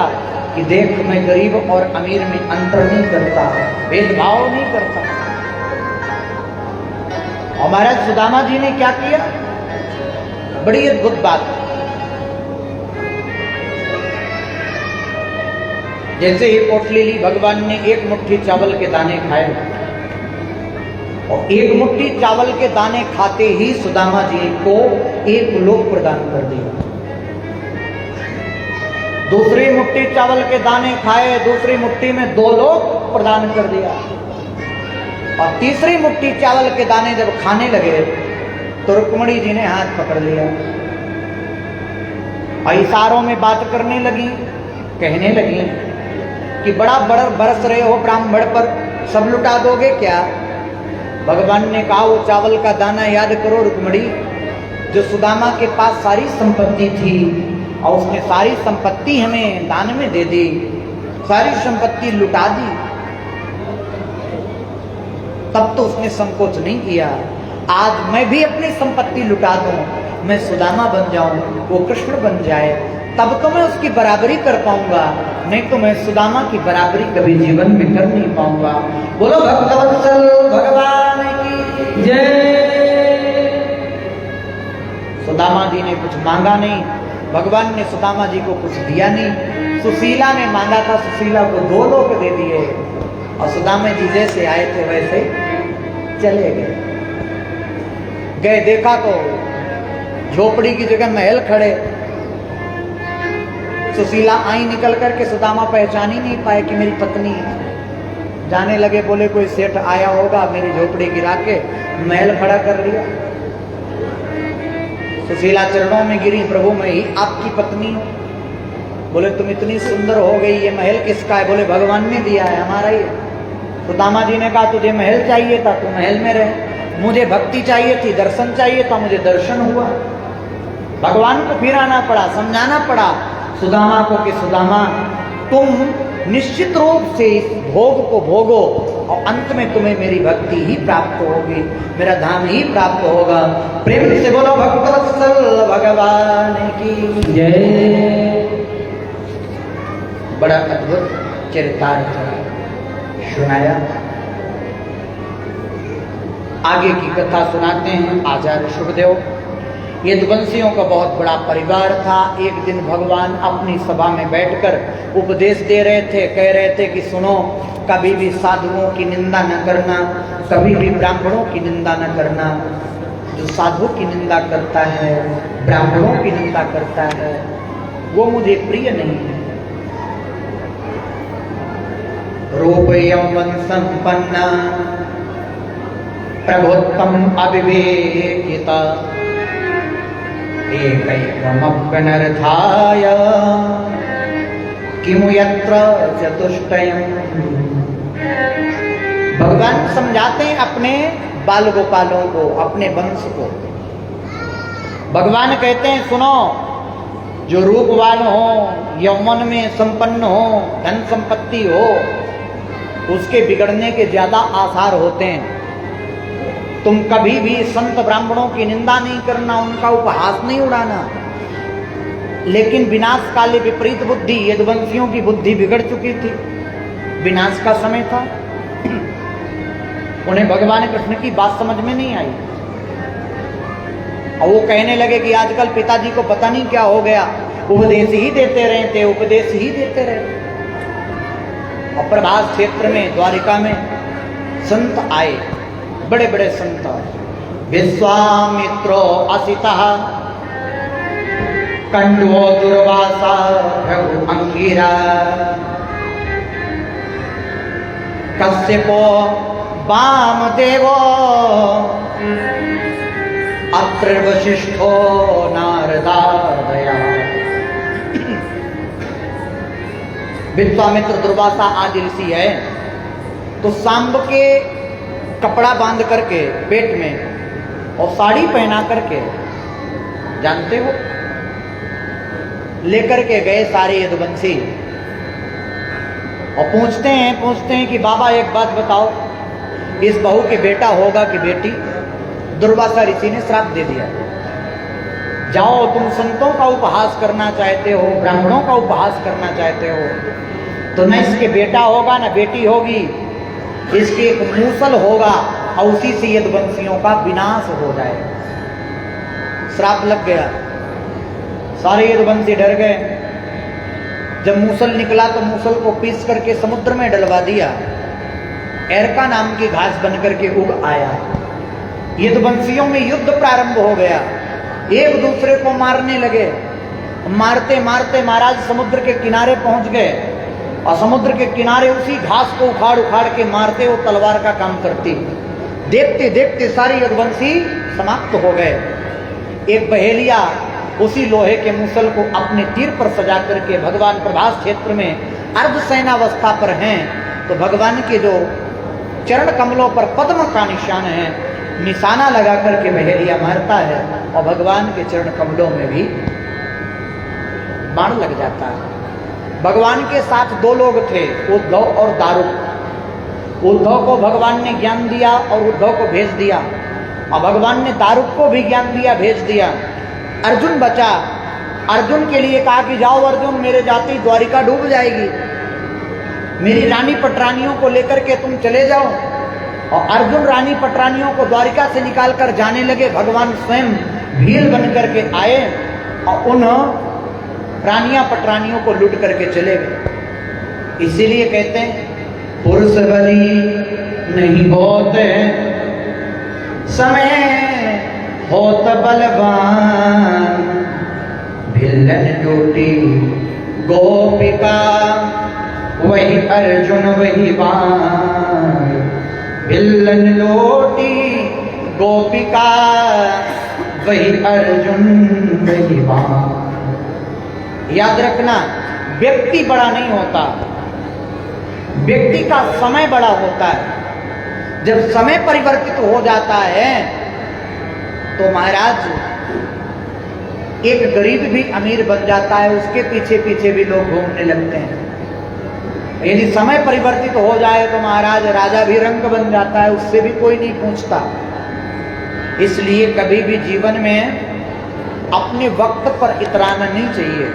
कि देख, मैं गरीब और अमीर में अंतर नहीं करता, भेदभाव नहीं करता। और महाराज सुदामा जी ने क्या किया? बड़ी अद्भुत बात। जैसे ही पोटली ली, भगवान ने एक मुट्ठी चावल के दाने खाए, और एक मुट्ठी चावल के दाने खाते ही सुदामा जी को एक लोक प्रदान कर दिया। दूसरी मुट्ठी चावल के दाने खाए, दूसरी मुट्ठी में 2 लोक प्रदान कर दिया। और तीसरी मुट्ठी चावल के दाने जब खाने लगे तो रुक्मणी जी ने हाथ पकड़ लिया और इशारों में बात करने लगी, कहने लगी कि बड़ा बरस रहे हो ब्राह्मण पर, सब लुटा दोगे क्या? भगवान ने कहा, वो चावल का दाना याद करो रुक्मणी, जो सुदामा के पास सारी संपत्ति थी और उसने सारी संपत्ति हमें दान में दे दी, सारी संपत्ति लुटा दी, तब तो उसने संकोच नहीं किया। आज मैं भी अपनी संपत्ति लुटा दूं, मैं सुदामा बन जाऊं, वो कृष्ण बन जाए, तब तो मैं उसकी बराबरी कर पाऊंगा, नहीं तो मैं सुदामा की बराबरी कभी जीवन में कर नहीं पाऊंगा। बोलो भक्तवत्सल भगवान की जय। सुदामा जी ने कुछ मांगा नहीं, भगवान ने सुदामा जी को कुछ दिया नहीं। सुशीला ने मांगा था, सुशीला को 2 लोक दे दिए, और सुदामा जी जैसे आए थे वैसे चले गए। देखा तो झोपड़ी की जगह महल खड़े। सुशीला आई निकल करके, सुदामा पहचान ही नहीं पाए कि मेरी पत्नी है। जाने लगे, बोले कोई सेठ आया होगा, मेरी झोपड़ी गिरा के महल खड़ा कर लिया। सुशीला चरणों में गिरी, प्रभु मैं ही आपकी पत्नी हूँ। बोले तुम इतनी सुंदर हो गई, ये महल किसका है? बोले भगवान ने दिया है, हमारा ही। सुदामा जी ने कहा, तुझे महल चाहिए था, तू महल में रहे, मुझे भक्ति चाहिए थी, दर्शन चाहिए था, मुझे दर्शन हुआ। भगवान को फिर आना पड़ा, समझाना पड़ा सुदामा को कि सुदामा तुम निश्चित रूप से इस भोग को भोगो और अंत में तुम्हें मेरी भक्ति ही प्राप्त होगी, मेरा धाम ही प्राप्त होगा। प्रेम से बोलो भक्तवत्सल भगवान की जय। बड़ा अद्भुत चरितार्थ सुनाया। आगे की कथा सुनाते हैं आचार्य शुभदेव। यदुवंशियों का बहुत बड़ा परिवार था। एक दिन भगवान अपनी सभा में बैठकर उपदेश दे रहे थे, कह रहे थे कि सुनो, कभी भी साधुओं की निंदा न करना, कभी भी ब्राह्मणों की निंदा न करना। जो साधु की निंदा करता है, ब्राह्मणों की निंदा करता है, वो मुझे प्रिय नहीं है। रूप यौवन संपन्न प्रभुत्तम अविवेकिता एकैकमप्यनर्थाय किमु यत्र चतुष्टयम्। भगवान समझाते हैं अपने बाल गोपालों को, अपने वंश को। भगवान कहते हैं सुनो, जो रूपवान हो, यौवन में संपन्न हो, धन संपत्ति हो, उसके बिगड़ने के ज्यादा आसार होते हैं। तुम कभी भी संत ब्राह्मणों की निंदा नहीं करना, उनका उपहास नहीं उड़ाना। लेकिन विनाश काले विपरीत बुद्धि, यदुवंशियों की बुद्धि बिगड़ चुकी थी, विनाश का समय था। उन्हें भगवान कृष्ण की बात समझ में नहीं आई और वो कहने लगे कि आजकल पिताजी को पता नहीं क्या हो गया, उपदेश ही देते रहते, उपदेश ही देते रहे। और प्रभास क्षेत्र में, द्वारिका में संत आए, बड़े बड़े संत। विश्वामित्रो असितः कंडो दुर्वासा भृगु अंगिरा कश्यपो वामदेवो अत्र वशिष्ठो नारदादया। विश्वामित्र दुर्वासा आदि ऋषि है, तो सांब के कपड़ा बांध करके पेट में और साड़ी पहना करके, जानते हो, लेकर के गए सारे यदुवंशी और पूछते हैं कि बाबा एक बात बताओ, इस बहू के बेटा होगा कि बेटी? दुर्वासा ऋषि ने श्राप दे दिया, जाओ तुम संतों का उपहास करना चाहते हो, ब्राह्मणों का उपहास करना चाहते हो, तो न इसके बेटा होगा न बेटी होगी, इसके एक मूसल होगा और उसी से यदुवंशियों का विनाश हो जाएगा। श्राप लग गया, सारे यदुवंशी डर गए। जब मूसल निकला तो मूसल को पीस करके समुद्र में डलवा दिया, एरका नाम की घास बन करके उग आया। यदुवंशियों में युद्ध प्रारंभ हो गया, एक दूसरे को मारने लगे। मारते मारते महाराज समुद्र के किनारे पहुंच गए और समुद्र के किनारे उसी घास को उखाड़ उखाड़ के मारते वो तलवार का काम करती। देखते देखते सारे यदुवंशी समाप्त हो गए। एक बहेलिया उसी लोहे के मूसल को अपने तीर पर सजा करके भगवान प्रभास क्षेत्र में अर्धसैनावस्था पर हैं, तो भगवान के जो चरण कमलों पर पद्म का निशान है, निशाना लगा करके बहेलिया मारता है और भगवान के चरण कमलों में भी बाण लग जाता है। भगवान के साथ दो लोग थे, उद्धव और दारुक। उद्धव को भगवान ने ज्ञान दिया और उद्धव को भेज दिया, और भगवान ने दारुक को भी ज्ञान दिया, भेज दिया। अर्जुन बचा, अर्जुन के लिए कहा कि जाओ अर्जुन, मेरे जाते ही द्वारिका डूब जाएगी, मेरी रानी पटरानियों को लेकर के तुम चले जाओ। और अर्जुन रानी पटरानियों को द्वारिका से निकालकर जाने लगे। भगवान स्वयं भील बन करके आए और उन रानियां पटरानियों को लूट करके चले गए। इसीलिए कहते हैं पुरुष बली नहीं होते, समय होत बलवान, भिल्लन टूटी गोपिका वही अर्जुन वही बाण, भिल्लन लोटी गोपिका वही अर्जुन वही बाण। याद रखना, व्यक्ति बड़ा नहीं होता, व्यक्ति का समय बड़ा होता है। जब समय परिवर्तित हो जाता है तो महाराज एक गरीब भी अमीर बन जाता है, उसके पीछे पीछे भी लोग घूमने लगते हैं। यदि समय परिवर्तित हो जाए तो महाराज राजा भी रंग बन जाता है, उससे भी कोई नहीं पूछता। इसलिए कभी भी जीवन में अपने वक्त पर इतराना नहीं चाहिए।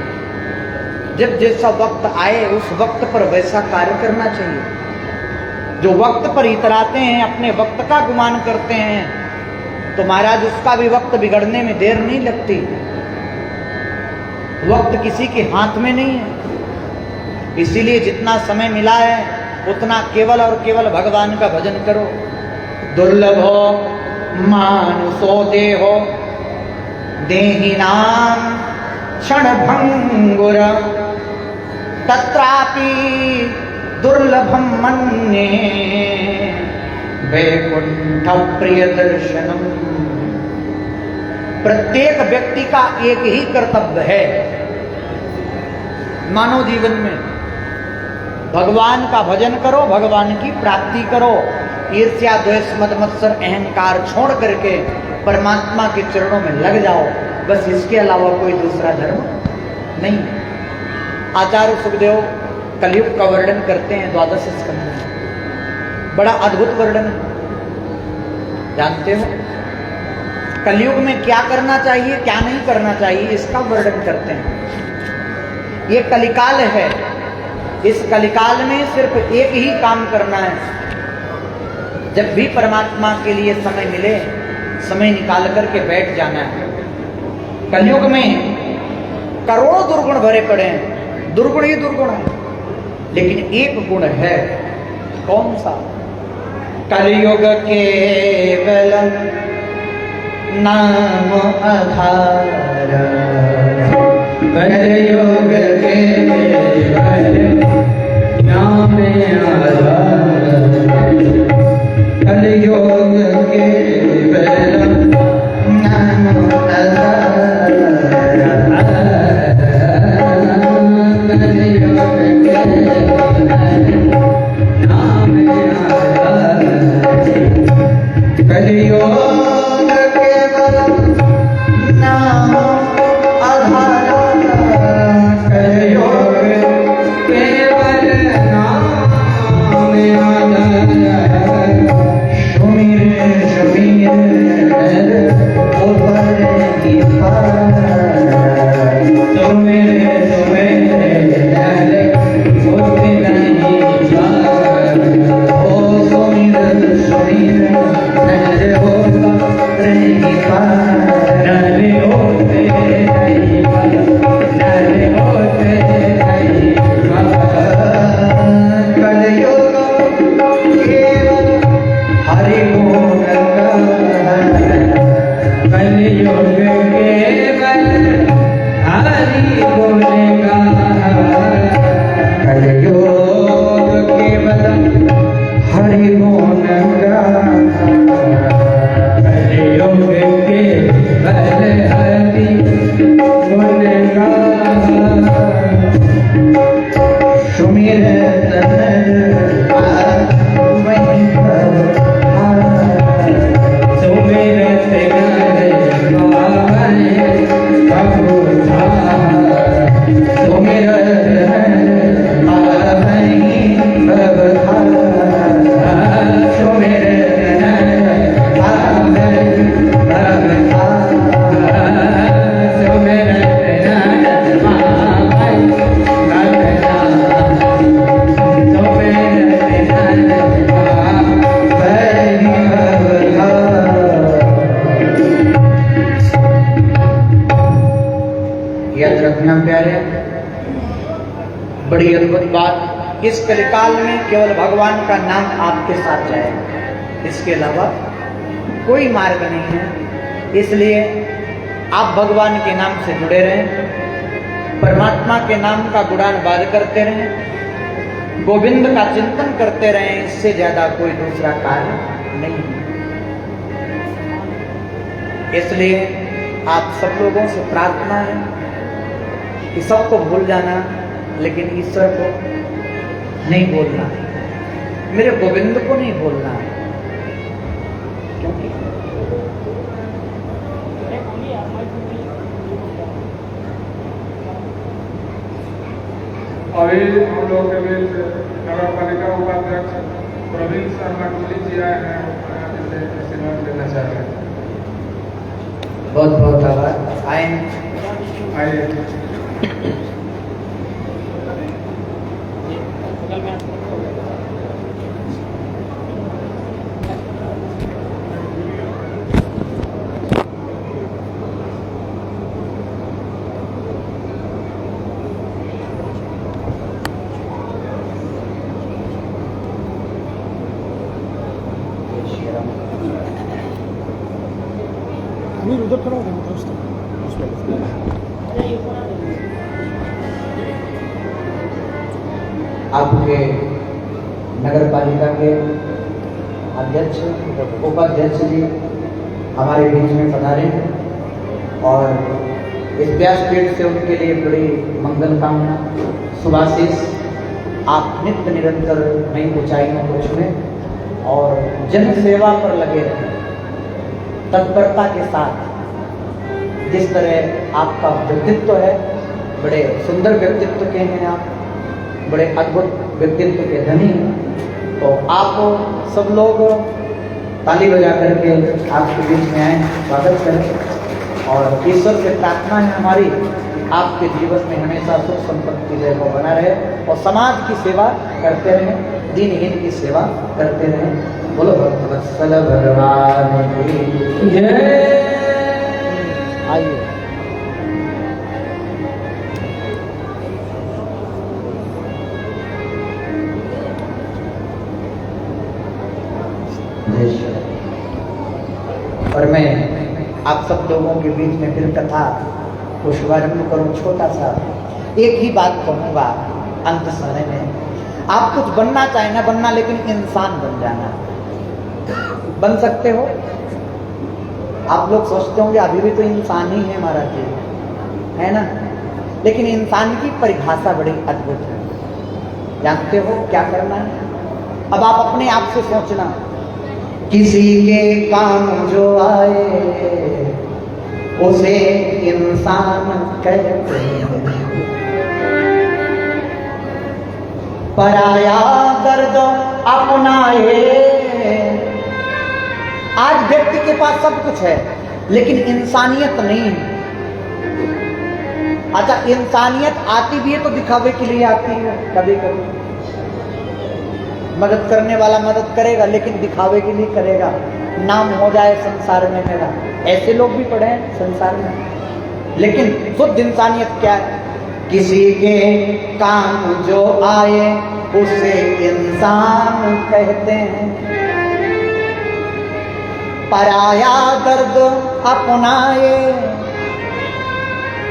जब जैसा वक्त आए उस वक्त पर वैसा कार्य करना चाहिए। जो वक्त पर इतराते हैं, अपने वक्त का गुमान करते हैं, तो महाराज उसका भी वक्त बिगड़ने में देर नहीं लगती। वक्त किसी के हाथ में नहीं है। इसीलिए जितना समय मिला है उतना केवल और केवल भगवान का भजन करो। दुर्लभो मानुषो देहो देहिनाम क्षण भंगुर तत्रापि दुर्लभम मन्ये वैकुंठ प्रिय दर्शनम। प्रत्येक व्यक्ति का एक ही कर्तव्य है मानव जीवन में, भगवान का भजन करो, भगवान की प्राप्ति करो, ईर्ष्या द्वेष मद मत्सर अहंकार छोड़ करके परमात्मा के चरणों में लग जाओ, बस इसके अलावा कोई दूसरा धर्म नहीं। आचार्य सुखदेव कलयुग का वर्णन करते हैं 12 स्कंध में, बड़ा अद्भुत वर्णन है। जानते हो कलयुग में क्या करना चाहिए क्या नहीं करना चाहिए, इसका वर्णन करते हैं। ये कलिकाल है, इस कलिकाल में सिर्फ एक ही काम करना है। जब भी परमात्मा के लिए समय मिले, समय निकाल करके बैठ जाना है। कलयुग में करोड़ों दुर्गुण भरे पड़े हैं, दुर्गुण ही दुर्गुण है, लेकिन एक गुण है। कौन सा? कलयुग केवल नाम आधार, कलयुग केवल नाम आधार, कलयुग केवल नाम आधार, कलयुग केवल नाम आधार, कलयुग नाम आधार, कलयुग केवल नाम आधार, सुमिर सुमिर ऊपर की पार, सुमिर सुमिर होते नहीं पार, ओ सुमिर सुमिर ऊपर की पार। नरे होते नहीं पार, नरे होते नहीं पार, कलयुग केवल हरि गुण गान, कलयुग केवल हरि गुण गान, कलयुग केवल हरि गुण गान, कलयुग केवल हरि गुण गान, सुमिर वही सुमिरत नर पावन प्रभु धार, सुमिरत नर पावन प्रभु धार, सुमिरत नर पावन प्रभु धार, सुमिरत नर पावन प्रभु धार, सुमिरत नर पावन प्रभु धार। याद रखना प्यारे, बड़ी अद्भुत बात, इस कलिकाल में केवल भगवान का नाम आपके साथ जाएगा, इसके अलावा कोई मार्ग नहीं है। इसलिए आप भगवान के नाम से जुड़े रहें, परमात्मा के नाम का गुणानुवाद करते रहें, गोविंद का चिंतन करते रहें, इससे ज्यादा कोई दूसरा कार्य नहीं है। इसलिए आप सब लोगों से प्रार्थना है कि सबको भूल जाना, लेकिन ईश्वर को नहीं भूलना, मेरे गोविंद को नहीं भूलना। क्योंकि अभी हम लोग के बीच नगर पालिका उपाध्यक्ष प्रवीण शर्मा टोली जी आए हैं, जिसे आशीर्वाद देना चाहते हैं। बहुत बहुत आभार। आए आइए। अमीर उधर खड़ा होगा दोस्त उसमें आपके नगर पालिका के अध्यक्ष उपाध्यक्ष जी हमारे बीच में पधारे हैं और इस व्यासपीठ से उनके लिए बड़ी मंगल कामना शुभाशीष। आप नित्य निरंतर नई ऊंचाइयों को छुएं और जन सेवा पर लगे रहें तत्परता के साथ। जिस तरह आपका व्यक्तित्व है, बड़े सुंदर व्यक्तित्व के हैं आप, बड़े अद्भुत व्यक्तित्व के धनी हैं। तो आप सब लोग ताली बजा करके आपके बीच में आए, स्वागत करें और ईश्वर से प्रार्थना है हमारी कि आपके जीवन में हमेशा सुख संपत्ति जो है वो बना रहे और समाज की सेवा करते रहें, दीनहीन की सेवा करते रहें। बोलो भक्तवत्सल भगवान की जय। आइए और मैं आप सब लोगों के बीच में फिर कथा को शुभारंभ करूं। छोटा सा एक ही बात कहूंगा अंत समय में। आप कुछ बनना चाहे ना बनना, लेकिन इंसान बन जाना। बन सकते हो। आप लोग सोचते होंगे अभी भी तो इंसान ही है महाराज जी, है ना, लेकिन इंसान की परिभाषा बड़ी अद्भुत है। जानते हो क्या करना है? अब आप अपने आप से सोचना, किसी के काम जो आए उसे इंसान कहते हैं, पराया दर्द अपनाए। आज व्यक्ति के पास सब कुछ है लेकिन इंसानियत नहीं है। अच्छा, इंसानियत आती भी है तो दिखावे के लिए आती है। कभी कभी मदद करने वाला मदद करेगा लेकिन दिखावे के लिए करेगा, नाम हो जाए संसार में मेरा। ऐसे लोग भी पड़े हैं संसार में। लेकिन शुद्ध इंसानियत क्या है? किसी के काम जो आए उसे इंसान कहते हैं, पराया दर्द अपनाए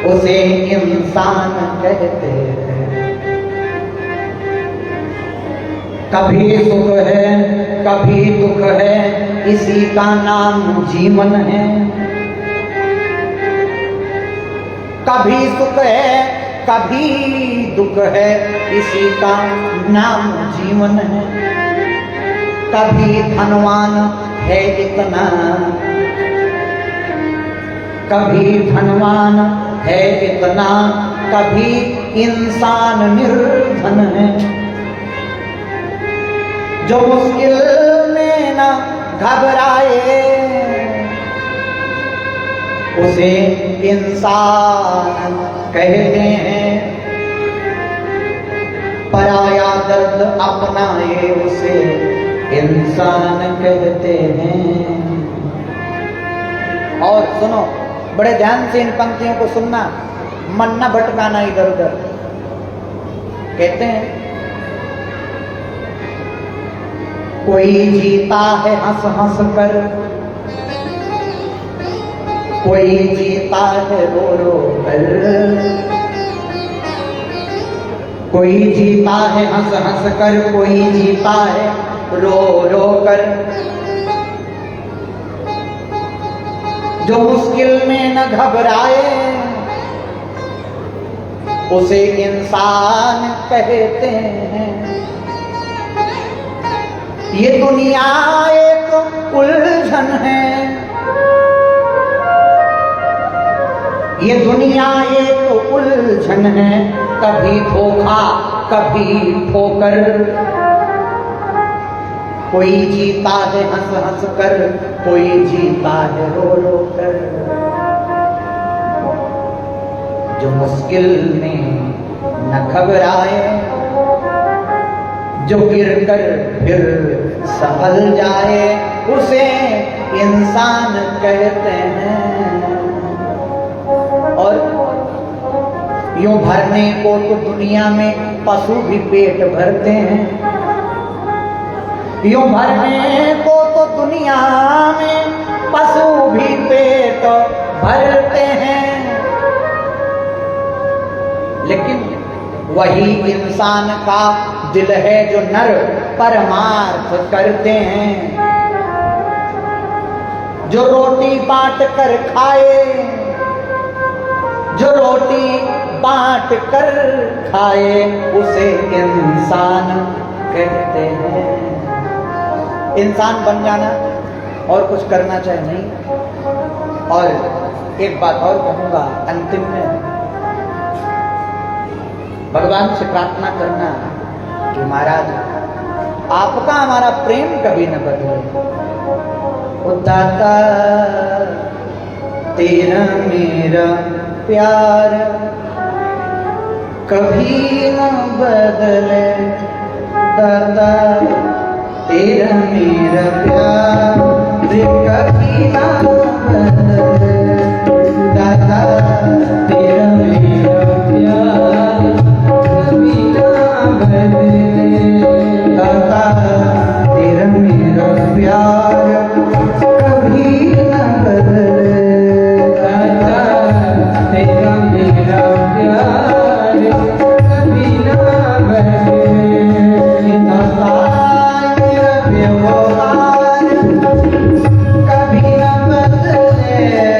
उसे इंसान कहते हैं। कभी सुख है कभी दुख है, इसी का नाम जीवन है। कभी सुख है कभी दुख है, इसी का नाम जीवन है। कभी धनवान है इतना, कभी धनवान है इतना, कभी इंसान निर्धन है। जो मुश्किल में न घबराए उसे इंसान कहते हैं, पराया दर्द अपनाए उसे इंसान कहते हैं। और सुनो, बड़े ध्यान से इन पंक्तियों को सुनना, मन न भटकाना इधर उधर। कहते हैं कोई जीता है हंस हंस कर, कोई जीता है रो रो कर। कोई जीता है हंस हंस कर, कोई जीता है रो रो कर। जो मुश्किल में न घबराए उसे इंसान कहते हैं। ये दुनिया एक उलझन है, ये दुनिया एक उलझन है। कभी धोखा कभी ठोकर, कोई जीता है हंस हंस कर, कोई जीता है रो रो कर। जो मुश्किल में न घबराए, जो गिर कर फिर संभल जाए उसे इंसान कहते हैं। और यूं भरने को तो दुनिया में पशु भी पेट भरते हैं, यूं भरने को तो दुनिया में पशु भी पेट भरते हैं। लेकिन वही इंसान का दिल है जो नर परमार्थ करते हैं। जो रोटी बांट कर खाए, जो रोटी बांट कर खाए, उसे इंसान कहते हैं। इंसान बन जाना और कुछ करना चाहे नहीं। और एक बात और कहूंगा अंतिम में, भगवान से प्रार्थना करना कि महाराज आपका हमारा प्रेम कभी न बदले। ओ दाता तेरा मेरा प्यार कभी न बदले, दाता तेरा मेरा प्यार कभी न बदले, दाता तेरा मेरा प्यार कभी न बदले, दाता तेरा मेरा प्यार कभी न बदले, दाता तेरा मेरा प्यार कभी न बदले, दाता तेरा व्यवहार कभी न बदले,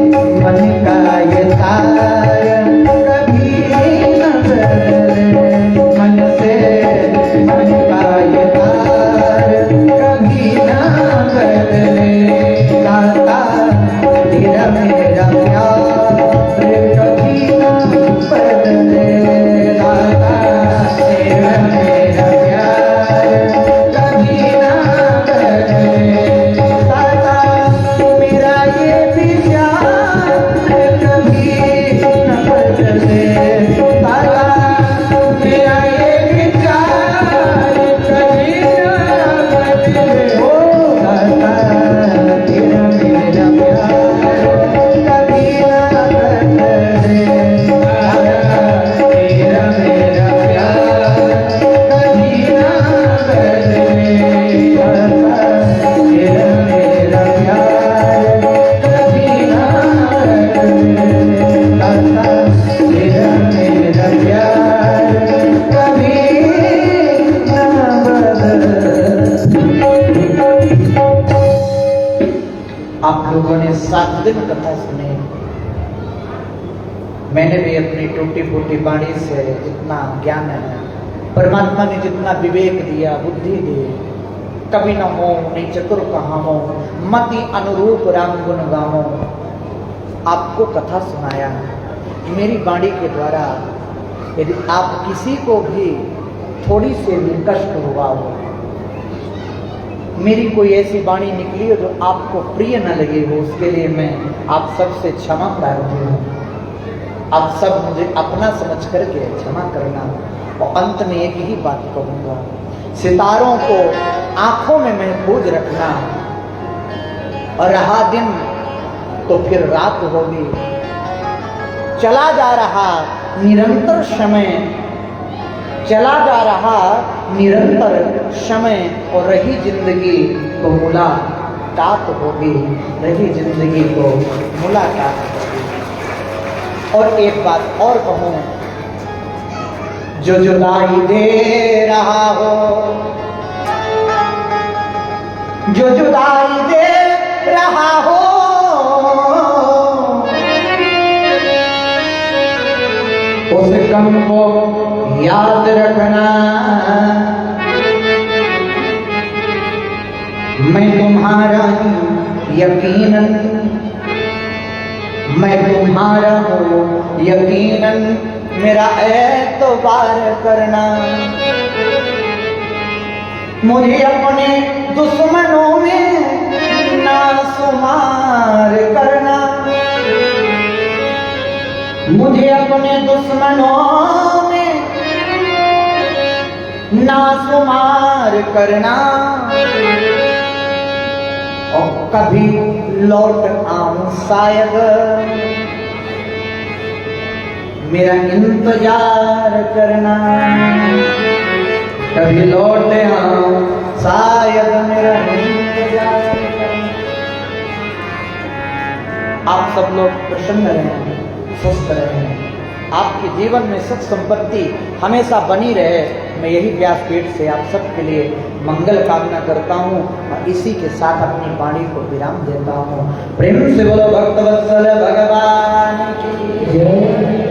मन का ये तार कभी न बदले, मन से मन का ये तार कभी न बदले। दाता तेरा मेरा प्यार कभी न बदले, दाता तेरा मेरा प्यार कभी न बदले। दाता मेरा ये भी प्यार कभी न बदले, दाता मेरा ये भी प्यार कभी न बदले। ओ दाता तेरा मेरा प्यार कभी न बदले, दाता तेरा मेरा प्यार कभी न बदले, दाता तेरा मेरा प्यार कभी न बदले, दाता तेरा मेरा प्यार कभी न बदले। आप लोगों ने 7 दिन कथा सुनी, मैंने भी अपनी टूटी फूटी वाणी से जितना ज्ञान है, परमात्मा ने जितना विवेक दिया, बुद्धि दी, कभी न हो नहीं चतुर कहावो, मति अनुरूप राम गुण गावो, आपको कथा सुनाया मेरी वाणी के द्वारा। यदि आप किसी को भी थोड़ी से भी कष्ट हुआ हो, मेरी कोई ऐसी वाणी निकली हो जो आपको प्रिय न लगी हो, उसके लिए मैं आप सबसे क्षमा प्रार्थी हूँ। आप सब मुझे अपना समझ करके क्षमा करना। और अंत में एक ही बात कहूँगा, सितारों को आंखों में महफूज रखना, और रहा दिन तो फिर रात होगी। चला जा रहा निरंतर समय, चला जा रहा निरंतर समय, और रही जिंदगी तो मुलाकात होगी, रही जिंदगी को मुलाकात होगी। और एक बात और कहूँ, जो जुदाई दे रहा हो, जो जुदाई दे रहा हो, उस गम को याद रखना। मैं तुम्हारा हूँ यकीनन, मैं तुम्हारा हूँ यकीनन, मेरा एतबार करना। मुझे अपने दुश्मनों में ना शुमार करना, मुझे अपने दुश्मनों में ना शुमार करना। और कभी लौट आऊं शायद, मेरा इंतजार करना। कभी लौट आऊं शायद, मेरा इंतजार करना। आप सब लोग प्रसन्न रहें, स्वस्थ रहें, आपके जीवन में सुख संपत्ति हमेशा बनी रहे, मैं यही व्यासपीठ से आप सबके लिए मंगल कामना करता हूँ। और इसी के साथ अपनी वाणी को विराम देता हूँ। प्रेम से बोलो भक्तवत्सल भगवान की जय।